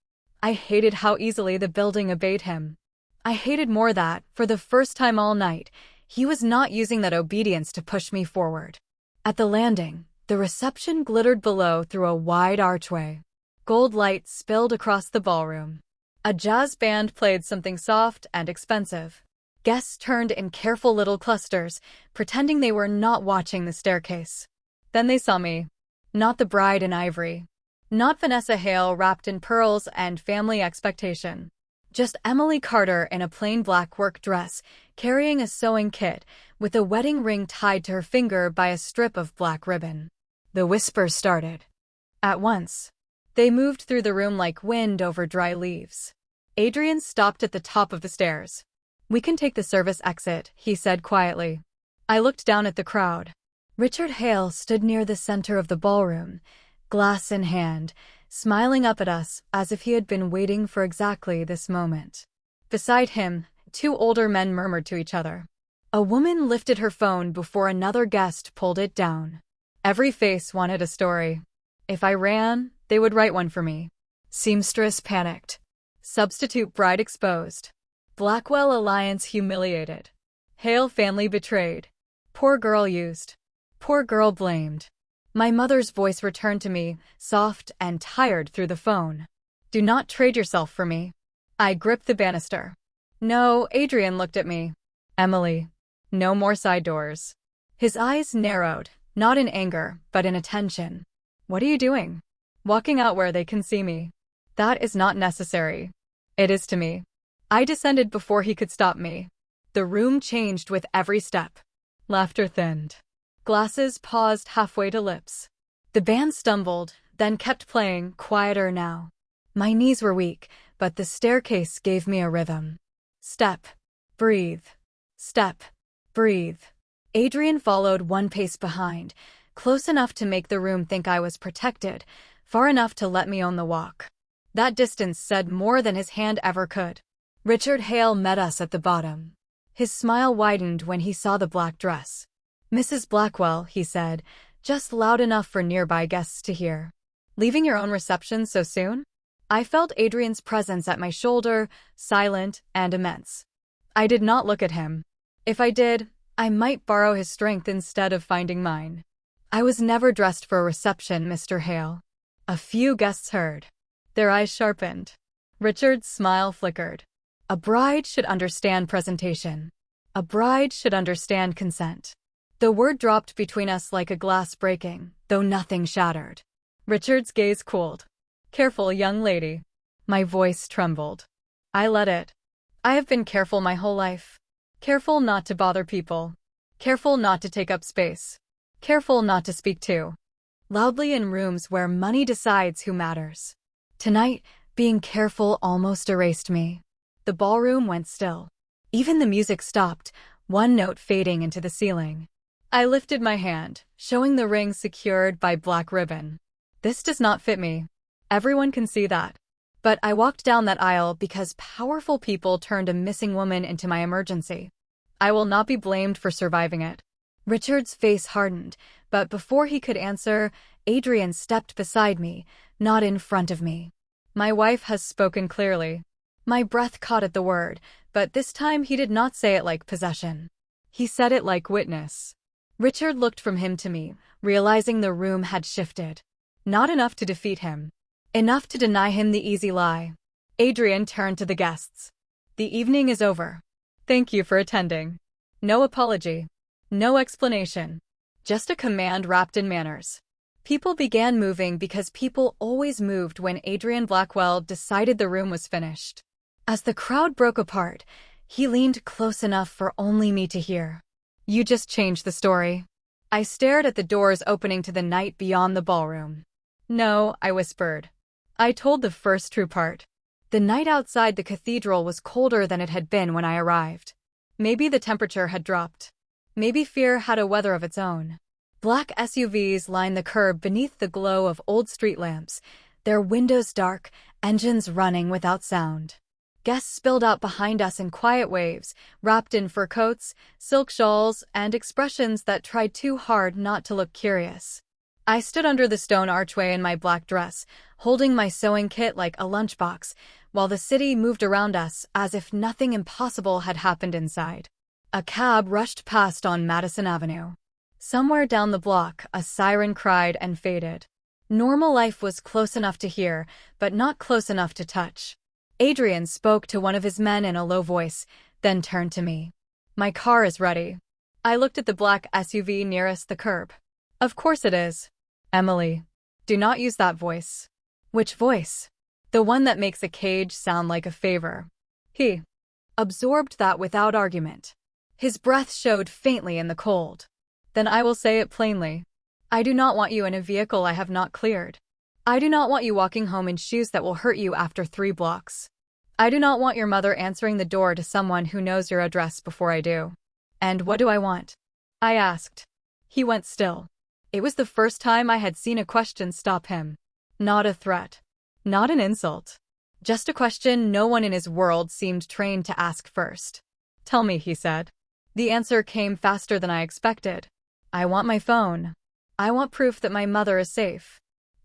I hated how easily the building obeyed him. I hated more that, for the first time all night, he was not using that obedience to push me forward. At the landing, the reception glittered below through a wide archway. Gold light spilled across the ballroom. A jazz band played something soft and expensive. Guests turned in careful little clusters, pretending they were not watching the staircase. Then they saw me. Not the bride in ivory. Not Vanessa Hale wrapped in pearls and family expectation. Just Emily Carter in a plain black work dress, carrying a sewing kit, with a wedding ring tied to her finger by a strip of black ribbon. The whispers started. At once. They moved through the room like wind over dry leaves. Adrian stopped at the top of the stairs. "We can take the service exit," he said quietly. I looked down at the crowd. Richard Hale stood near the center of the ballroom, glass in hand, smiling up at us as if he had been waiting for exactly this moment. Beside him, two older men murmured to each other. A woman lifted her phone before another guest pulled it down. Every face wanted a story. If I ran, they would write one for me. Seamstress panicked. Substitute bride exposed. Blackwell alliance humiliated. Hale family betrayed. Poor girl used. Poor girl blamed. My mother's voice returned to me, soft and tired through the phone. "Do not trade yourself for me." I gripped the banister. "No," Adrian looked at me. "Emily. No more side doors." His eyes narrowed, not in anger, but in attention. "What are you doing?" "Walking out where they can see me." "That is not necessary." "It is to me." I descended before he could stop me. The room changed with every step. Laughter thinned. Glasses paused halfway to lips. The band stumbled, then kept playing, quieter now. My knees were weak, but the staircase gave me a rhythm. Step. Breathe. Step. Breathe. Adrian followed one pace behind, close enough to make the room think I was protected, far enough to let me own the walk. That distance said more than his hand ever could. Richard Hale met us at the bottom. His smile widened when he saw the black dress. "Mrs. Blackwell," he said, just loud enough for nearby guests to hear. "Leaving your own reception so soon?" I felt Adrian's presence at my shoulder, silent and immense. I did not look at him. If I did, I might borrow his strength instead of finding mine. "I was never dressed for a reception, Mr. Hale." A few guests heard. Their eyes sharpened. Richard's smile flickered. A bride should understand presentation. A bride should understand consent. The word dropped between us like a glass breaking, though nothing shattered. Richard's gaze cooled. "Careful, young lady." My voice trembled. I let it. I have been careful my whole life. Careful not to bother people. Careful not to take up space. Careful not to speak too loudly in rooms where money decides who matters. Tonight, being careful almost erased me. The ballroom went still. Even the music stopped, one note fading into the ceiling. I lifted my hand, showing the ring secured by black ribbon. "This does not fit me. Everyone can see that." But I walked down that aisle because powerful people turned a missing woman into my emergency. I will not be blamed for surviving it. Richard's face hardened, but before he could answer, Adrian stepped beside me, not in front of me. "My wife has spoken clearly." My breath caught at the word, but this time he did not say it like possession. He said it like witness. Richard looked from him to me, realizing the room had shifted. Not enough to defeat him. Enough to deny him the easy lie. Adrian turned to the guests. "The evening is over. Thank you for attending." No apology. No explanation. Just a command wrapped in manners. People began moving because people always moved when Adrian Blackwell decided the room was finished. As the crowd broke apart, he leaned close enough for only me to hear. "You just changed the story." I stared at the doors opening to the night beyond the ballroom. "No," I whispered. "I told the first true part." The night outside the cathedral was colder than it had been when I arrived. Maybe the temperature had dropped. Maybe fear had a weather of its own. Black SUVs lined the curb beneath the glow of old street lamps, their windows dark, engines running without sound. Guests spilled out behind us in quiet waves, wrapped in fur coats, silk shawls, and expressions that tried too hard not to look curious. I stood under the stone archway in my black dress, holding my sewing kit like a lunchbox, while the city moved around us as if nothing impossible had happened inside. A cab rushed past on Madison Avenue. Somewhere down the block, a siren cried and faded. Normal life was close enough to hear, but not close enough to touch. Adrian spoke to one of his men in a low voice, then turned to me. My car is ready. I looked at the black SUV nearest the curb. Of course it is. Emily. Do not use that voice. Which voice? The one that makes a cage sound like a favor. He absorbed that without argument. His breath showed faintly in the cold. Then I will say it plainly. I do not want you in a vehicle I have not cleared. I do not want you walking home in shoes that will hurt you after 3 blocks. I do not want your mother answering the door to someone who knows your address before I do. And what do I want? I asked. He went still. It was the first time I had seen a question stop him. Not a threat. Not an insult. Just a question no one in his world seemed trained to ask first. Tell me, he said. The answer came faster than I expected. I want my phone. I want proof that my mother is safe.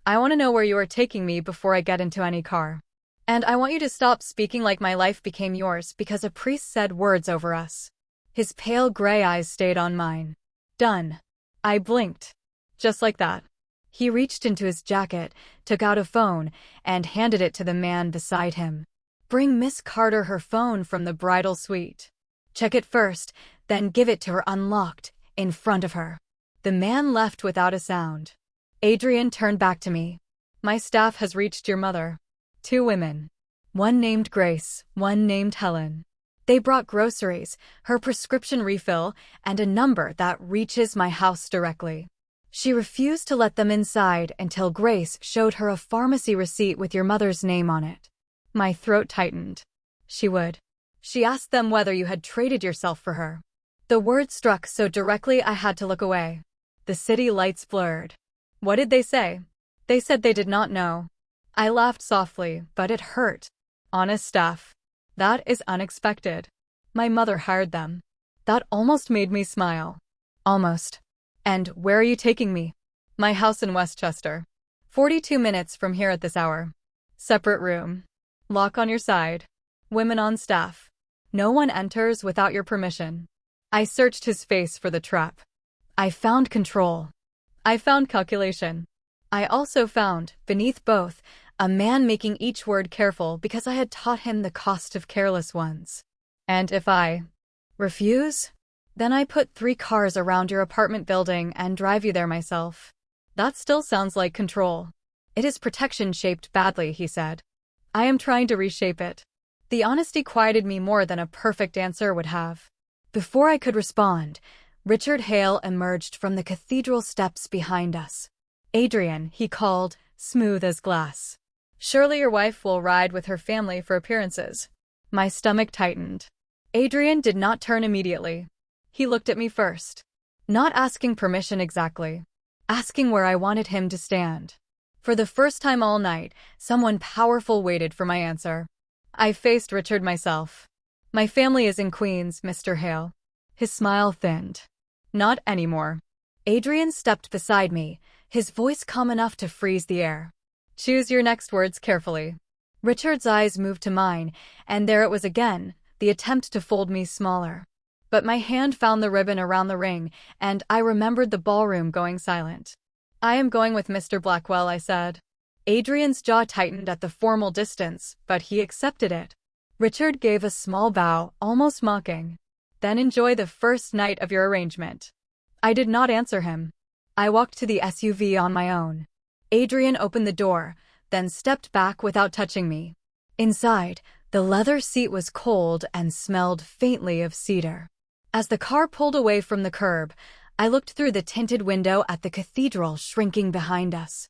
I want to know where you are taking me before I get into any car. And I want you to stop speaking like my life became yours because a priest said words over us. His pale gray eyes stayed on mine. Done. I blinked. Just like that. He reached into his jacket, took out a phone, and handed it to the man beside him. Bring Miss Carter her phone from the bridal suite. Check it first, then give it to her unlocked, in front of her. The man left without a sound. Adrian turned back to me. My staff has reached your mother. 2 women. One named Grace, one named Helen. They brought groceries, her prescription refill, and a number that reaches my house directly. She refused to let them inside until Grace showed her a pharmacy receipt with your mother's name on it. My throat tightened. She would. She asked them whether you had traded yourself for her. The word struck so directly I had to look away. The city lights blurred. What did they say? They said they did not know. I laughed softly, but it hurt. Honest staff. That is unexpected. My mother hired them. That almost made me smile. Almost. And where are you taking me? My house in Westchester. 42 minutes from here at this hour. Separate room. Lock on your side. Women on staff. No one enters without your permission. I searched his face for the trap. I found control. I found calculation. I also found, beneath both, a man making each word careful because I had taught him the cost of careless ones. And if I refuse? Then I put 3 cars around your apartment building and drive you there myself. That still sounds like control. It is protection shaped badly, he said. I am trying to reshape it. The honesty quieted me more than a perfect answer would have. Before I could respond, Richard Hale emerged from the cathedral steps behind us. Adrian, he called, smooth as glass. Surely your wife will ride with her family for appearances. My stomach tightened. Adrian did not turn immediately. He looked at me first. Not asking permission exactly. Asking where I wanted him to stand. For the first time all night, someone powerful waited for my answer. I faced Richard myself. My family is in Queens, Mr. Hale. His smile thinned. Not anymore. Adrian stepped beside me, his voice calm enough to freeze the air. Choose your next words carefully. Richard's eyes moved to mine, and there it was again, the attempt to fold me smaller. But my hand found the ribbon around the ring, and I remembered the ballroom going silent. I am going with Mr. Blackwell, I said. Adrian's jaw tightened at the formal distance, but he accepted it. Richard gave a small bow, almost mocking. Then enjoy the first night of your arrangement. I did not answer him. I walked to the SUV on my own. Adrian opened the door, then stepped back without touching me. Inside, the leather seat was cold and smelled faintly of cedar. As the car pulled away from the curb, I looked through the tinted window at the cathedral shrinking behind us.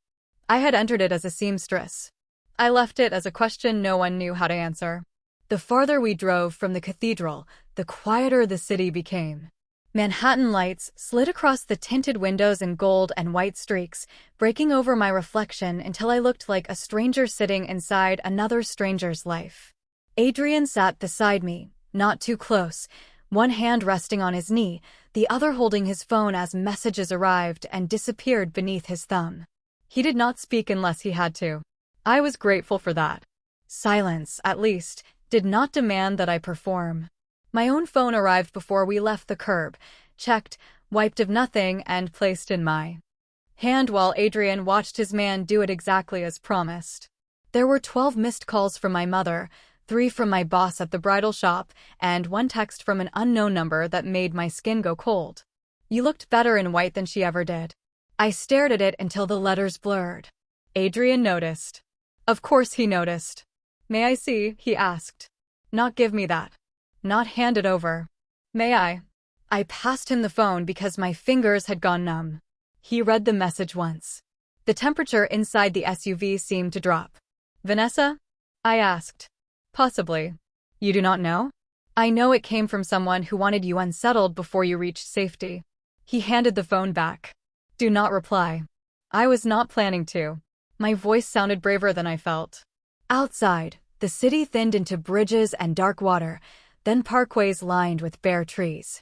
I had entered it as a seamstress. I left it as a question no one knew how to answer. The farther we drove from the cathedral, the quieter the city became. Manhattan lights slid across the tinted windows in gold and white streaks, breaking over my reflection until I looked like a stranger sitting inside another stranger's life. Adrian sat beside me, not too close, one hand resting on his knee, the other holding his phone as messages arrived and disappeared beneath his thumb. He did not speak unless he had to. I was grateful for that. Silence, at least, did not demand that I perform. My own phone arrived before we left the curb, checked, wiped of nothing, and placed in my hand while Adrian watched his man do it exactly as promised. There were 12 missed calls from my mother, 3 from my boss at the bridal shop, and 1 text from an unknown number that made my skin go cold. You looked better in white than she ever did. I stared at it until the letters blurred. Adrian noticed. Of course he noticed. May I see? He asked. Not give me that. Not hand it over. May I? I passed him the phone because my fingers had gone numb. He read the message once. The temperature inside the SUV seemed to drop. Vanessa? I asked. Possibly. You do not know? I know it came from someone who wanted you unsettled before you reached safety. He handed the phone back. Do not reply. I was not planning to. My voice sounded braver than I felt. Outside, the city thinned into bridges and dark water, then parkways lined with bare trees.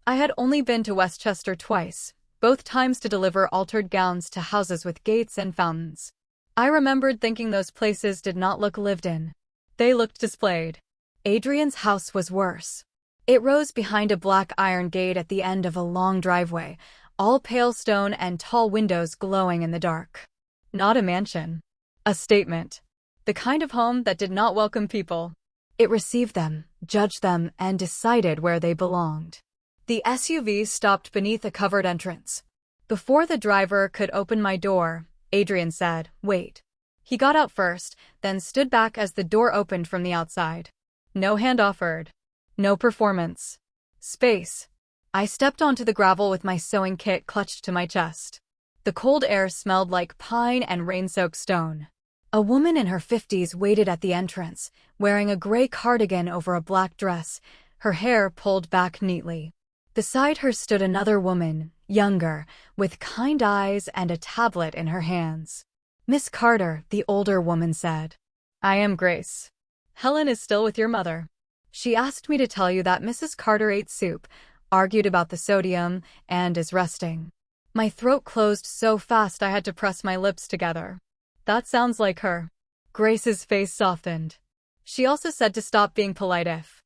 I had only been to Westchester twice, both times to deliver altered gowns to houses with gates and fountains. I remembered thinking those places did not look lived in. They looked displayed. Adrian's house was worse. It rose behind a black iron gate at the end of a long driveway, all pale stone and tall windows glowing in the dark. Not a mansion. A statement. The kind of home that did not welcome people. It received them, judged them, and decided where they belonged. The SUV stopped beneath a covered entrance. Before the driver could open my door, Adrian said, "Wait." He got out first, then stood back as the door opened from the outside. No hand offered. No performance. Space. I stepped onto the gravel with my sewing kit clutched to my chest. The cold air smelled like pine and rain-soaked stone. A woman in her 50s waited at the entrance, wearing a gray cardigan over a black dress, her hair pulled back neatly. Beside her stood another woman, younger, with kind eyes and a tablet in her hands. "Miss Carter," the older woman said. "I am Grace. Helen is still with your mother. She asked me to tell you that Mrs. Carter ate soup, argued about the sodium, and is resting." My throat closed so fast I had to press my lips together. That sounds like her. Grace's face softened. She also said to stop being polite if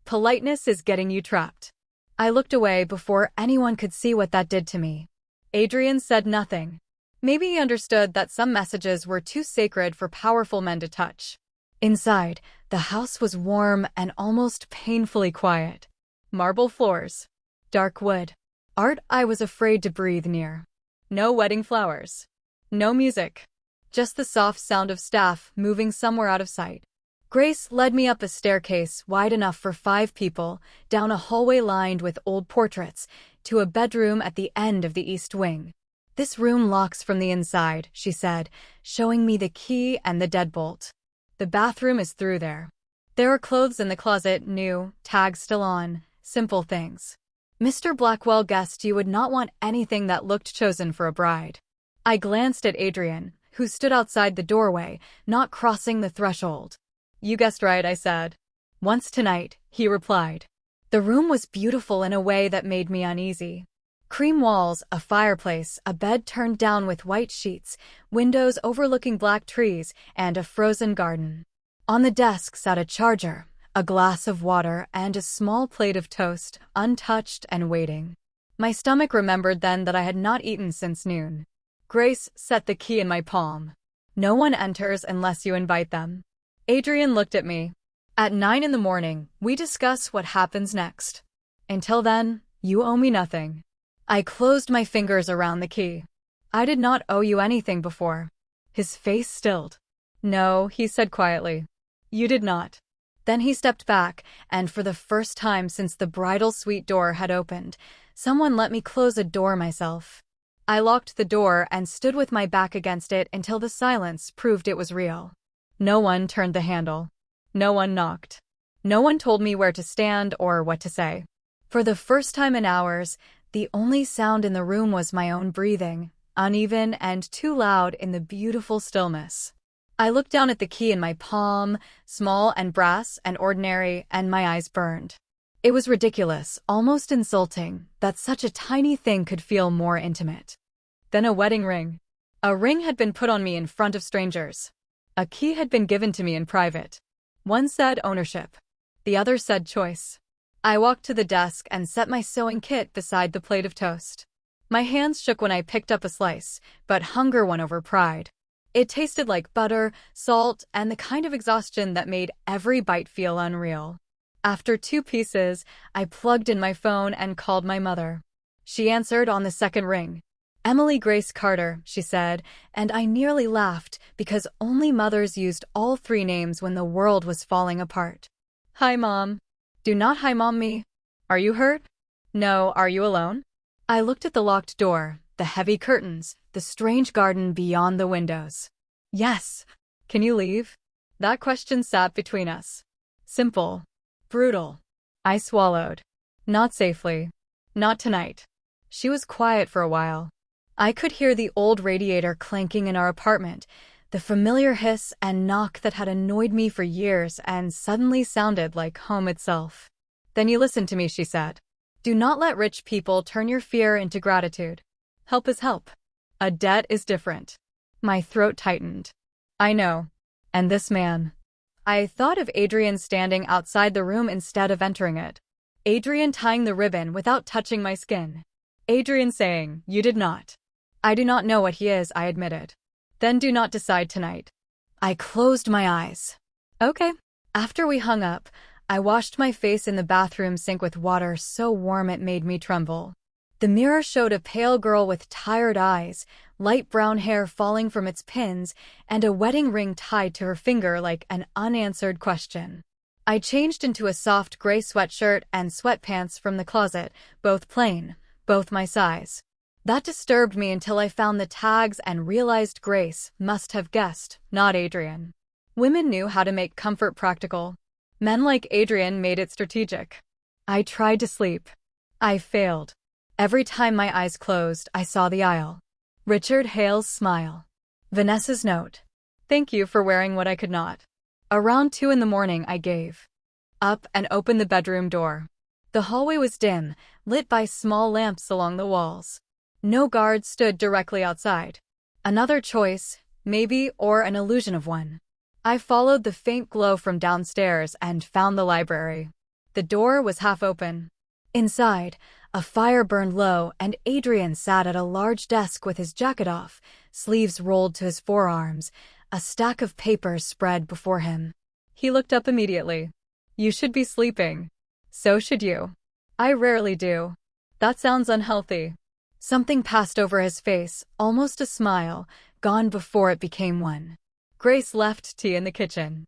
politeness is getting you trapped. I looked away before anyone could see what that did to me. Adrian said nothing. Maybe he understood that some messages were too sacred for powerful men to touch. Inside, the house was warm and almost painfully quiet. Marble floors. Dark wood. Art I was afraid to breathe near. No wedding flowers. No music. Just the soft sound of staff moving somewhere out of sight. Grace led me up a staircase wide enough for 5 people, down a hallway lined with old portraits, to a bedroom at the end of the east wing. "This room locks from the inside," she said, showing me the key and the deadbolt. "The bathroom is through there. There are clothes in the closet, new, tags still on, simple things. Mr. Blackwell guessed you would not want anything that looked chosen for a bride." I glanced at Adrian, who stood outside the doorway, not crossing the threshold. "You guessed right," I said. "Once tonight," he replied. The room was beautiful in a way that made me uneasy. Cream walls, a fireplace, a bed turned down with white sheets, windows overlooking black trees, and a frozen garden. On the desk sat a charger, a glass of water, and a small plate of toast, untouched and waiting. My stomach remembered then that I had not eaten since noon. Grace set the key in my palm. "No one enters unless you invite them." Adrian looked at me. "At 9 in the morning, we discuss what happens next. Until then, you owe me nothing." I closed my fingers around the key. "I did not owe you anything before." His face stilled. "No," he said quietly. "You did not." Then he stepped back, and for the first time since the bridal suite door had opened, someone let me close a door myself. I locked the door and stood with my back against it until the silence proved it was real. No one turned the handle. No one knocked. No one told me where to stand or what to say. For the first time in hours, the only sound in the room was my own breathing, uneven and too loud in the beautiful stillness. I looked down at the key in my palm, small and brass and ordinary, and my eyes burned. It was ridiculous, almost insulting, that such a tiny thing could feel more intimate. Then a wedding ring. A ring had been put on me in front of strangers. A key had been given to me in private. One said ownership. The other said choice. I walked to the desk and set my sewing kit beside the plate of toast. My hands shook when I picked up a slice, but hunger won over pride. It tasted like butter, salt, and the kind of exhaustion that made every bite feel unreal. After 2 pieces, I plugged in my phone and called my mother. She answered on the second ring. "Emily Grace Carter," she said, and I nearly laughed because only mothers used all 3 names when the world was falling apart. "Hi, Mom." "Do not hi mom me." "Are you hurt?" "No, are you alone?" I looked at the locked door, the heavy curtains, the strange garden beyond the windows. "Yes." "Can you leave?" That question sat between us. Simple. Brutal. I swallowed. Not safely. Not tonight. She was quiet for a while. I could hear the old radiator clanking in our apartment, the familiar hiss and knock that had annoyed me for years and suddenly sounded like home itself. "Then you listen to me," she said. "Do not let rich people turn your fear into gratitude. Help is help. A debt is different." My throat tightened. I know. And this man. I thought of Adrian standing outside the room instead of entering it. Adrian tying the ribbon without touching my skin. Adrian saying, "You did not." "I do not know what he is," I admitted. "Then do not decide tonight." I closed my eyes. Okay. After we hung up, I washed my face in the bathroom sink with water so warm it made me tremble. The mirror showed a pale girl with tired eyes, light brown hair falling from its pins, and a wedding ring tied to her finger like an unanswered question. I changed into a soft gray sweatshirt and sweatpants from the closet, both plain, both my size. That disturbed me until I found the tags and realized Grace must have guessed, not Adrian. Women knew how to make comfort practical. Men like Adrian made it strategic. I tried to sleep. I failed. Every time my eyes closed, I saw the aisle. Richard Hale's smile. Vanessa's note. "Thank you for wearing what I could not." Around 2 in the morning, I gave up and opened the bedroom door. The hallway was dim, lit by small lamps along the walls. No guard stood directly outside. Another choice, maybe, or an illusion of one. I followed the faint glow from downstairs and found the library. The door was half open. Inside, a fire burned low and Adrian sat at a large desk with his jacket off, sleeves rolled to his forearms, a stack of papers spread before him. He looked up immediately. "You should be sleeping." "So should you." "I rarely do." "That sounds unhealthy." Something passed over his face, almost a smile, gone before it became one. "Grace left tea in the kitchen."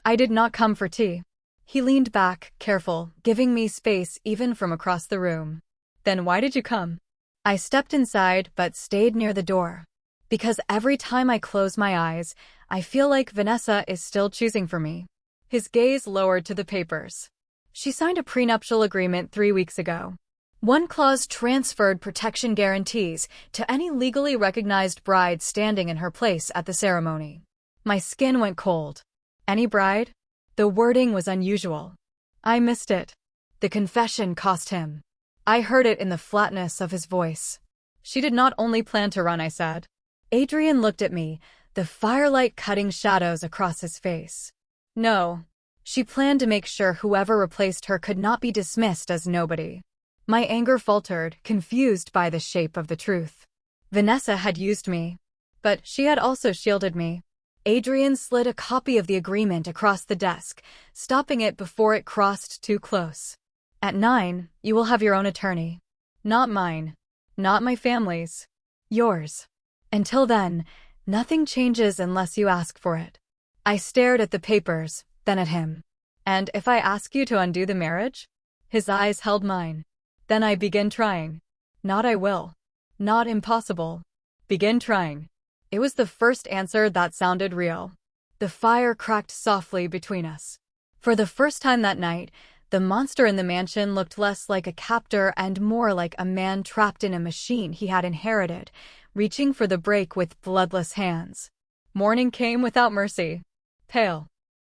"I did not come for tea." He leaned back, careful, giving me space even from across the room. "Then why did you come?" I stepped inside but stayed near the door. Because every time I close my eyes, I feel like Vanessa is still choosing for me. His gaze lowered to the papers. "She signed a prenuptial agreement 3 weeks ago. One clause transferred protection guarantees to any legally recognized bride standing in her place at the ceremony." My skin went cold. Any bride? The wording was unusual. I missed it. The confession cost him. I heard it in the flatness of his voice. "She did not only plan to run," I said. Adrian looked at me, the firelight cutting shadows across his face. "No. She planned to make sure whoever replaced her could not be dismissed as nobody." My anger faltered, confused by the shape of the truth. Vanessa had used me. But she had also shielded me. Adrian slid a copy of the agreement across the desk, stopping it before it crossed too close. "At 9, you will have your own attorney. Not mine. Not my family's. Yours. Until then, nothing changes unless you ask for it." I stared at the papers, then at him. "And if I ask you to undo the marriage?" His eyes held mine. "Then I begin trying." Not "I will." Not impossible. Begin trying. It was the first answer that sounded real. The fire cracked softly between us. For the first time that night, the monster in the mansion looked less like a captor and more like a man trapped in a machine he had inherited, reaching for the brake with bloodless hands. Morning came without mercy. Pale.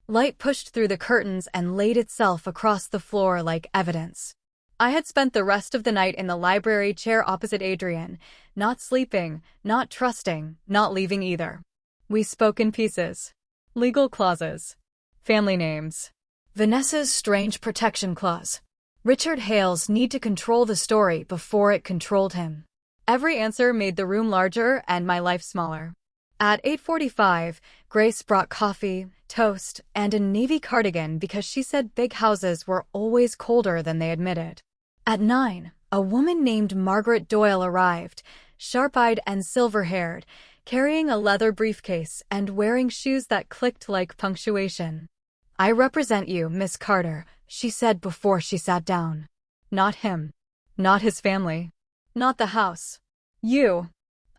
Light pushed through the curtains and laid itself across the floor like evidence. I had spent the rest of the night in the library chair opposite Adrian, not sleeping, not trusting, not leaving either. We spoke in pieces. Legal clauses. Family names. Vanessa's strange protection clause. Richard Hale's need to control the story before it controlled him. Every answer made the room larger and my life smaller. At 8:45, Grace brought coffee, toast, and a navy cardigan because she said big houses were always colder than they admitted. At 9, a woman named Margaret Doyle arrived, sharp-eyed and silver-haired, carrying a leather briefcase and wearing shoes that clicked like punctuation. "I represent you, Miss Carter," she said before she sat down. "Not him. Not his family. Not the house. You."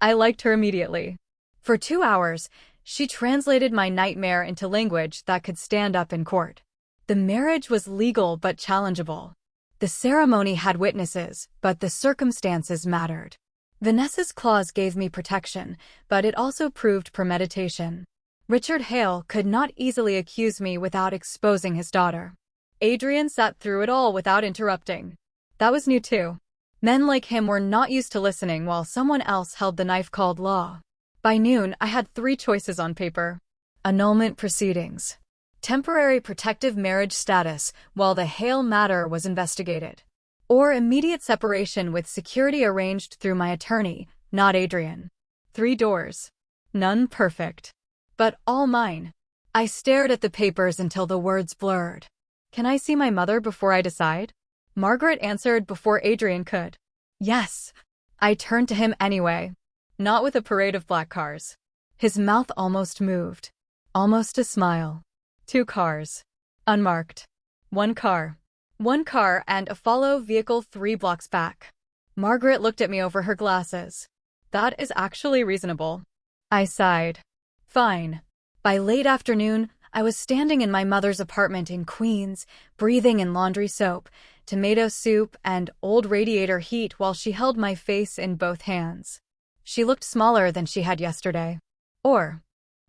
I liked her immediately. For 2 hours, she translated my nightmare into language that could stand up in court. The marriage was legal but challengeable. The ceremony had witnesses, but the circumstances mattered. Vanessa's clause gave me protection, but it also proved premeditation. Richard Hale could not easily accuse me without exposing his daughter. Adrian sat through it all without interrupting. That was new too. Men like him were not used to listening while someone else held the knife called law. By noon, I had 3 choices on paper. Annulment proceedings. Temporary protective marriage status while the Hale matter was investigated. Or immediate separation with security arranged through my attorney, not Adrian. 3 doors. None perfect. But all mine. I stared at the papers until the words blurred. "Can I see my mother before I decide?" Margaret answered before Adrian could. "Yes." I turned to him anyway. Not with a parade of black cars. His mouth almost moved. Almost a smile. 2 cars. Unmarked. 1 car. 1 car and a follow vehicle 3 blocks back. Margaret looked at me over her glasses. "That is actually reasonable." I sighed. "Fine." By late afternoon, I was standing in my mother's apartment in Queens, breathing in laundry soap, tomato soup, and old radiator heat while she held my face in both hands. She looked smaller than she had yesterday. Or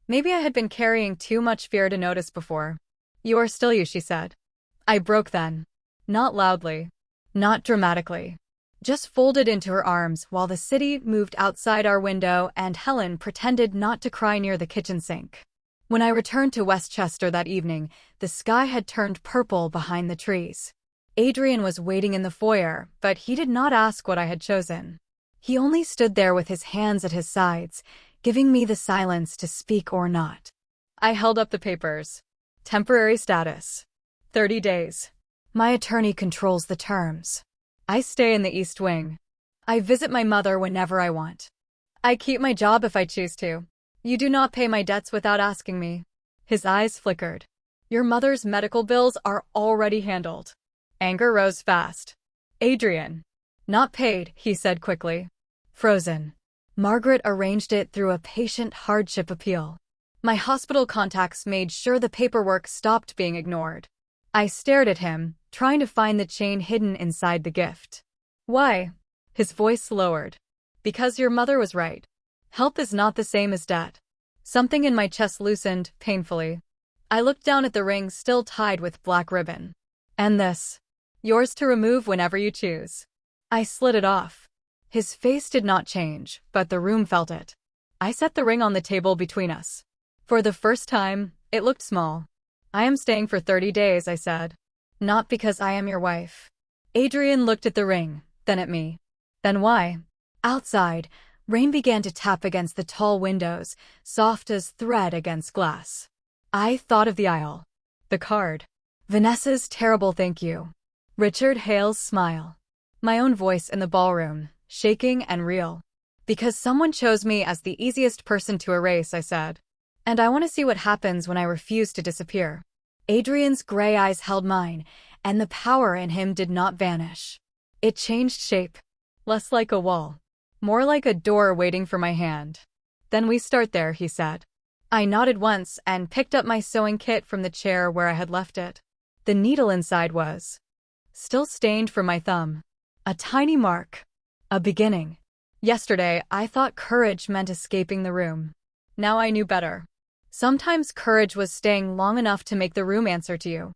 maybe I had been carrying too much fear to notice before. "You are still you," she said. I broke then. Not loudly. Not dramatically. Just folded into her arms while the city moved outside our window and Helen pretended not to cry near the kitchen sink. When I returned to Westchester that evening, the sky had turned purple behind the trees. Adrian was waiting in the foyer, but he did not ask what I had chosen. He only stood there with his hands at his sides, giving me the silence to speak or not. I held up the papers. Temporary status. 30 days. My attorney controls the terms. I stay in the East Wing. I visit my mother whenever I want. I keep my job if I choose to. You do not pay my debts without asking me. His eyes flickered. Your mother's medical bills are already handled. Anger rose fast. Adrian. Not paid, he said quickly. Frozen. Margaret arranged it through a patient hardship appeal. My hospital contacts made sure the paperwork stopped being ignored. I stared at him, trying to find the chain hidden inside the gift. Why? His voice lowered. Because your mother was right. Help is not the same as debt. Something in my chest loosened, painfully. I looked down at the ring still tied with black ribbon. And this. Yours to remove whenever you choose. I slid it off. His face did not change, but the room felt it. I set the ring on the table between us. For the first time, it looked small. "I am staying for 30 days, I said. "Not because I am your wife." Adrian looked at the ring, then at me. "Then why?" Outside, rain began to tap against the tall windows, soft as thread against glass. I thought of the aisle. The card. Vanessa's terrible thank you. Richard Hale's smile. My own voice in the ballroom, shaking and real. "Because someone chose me as the easiest person to erase," I said. "And I want to see what happens when I refuse to disappear." Adrian's gray eyes held mine, and the power in him did not vanish. It changed shape. Less like a wall. More like a door waiting for my hand. "Then we start there," he said. I nodded once and picked up my sewing kit from the chair where I had left it. The needle inside was still stained from my thumb. A tiny mark. A beginning. Yesterday, I thought courage meant escaping the room. Now I knew better. Sometimes courage was staying long enough to make the room answer to you.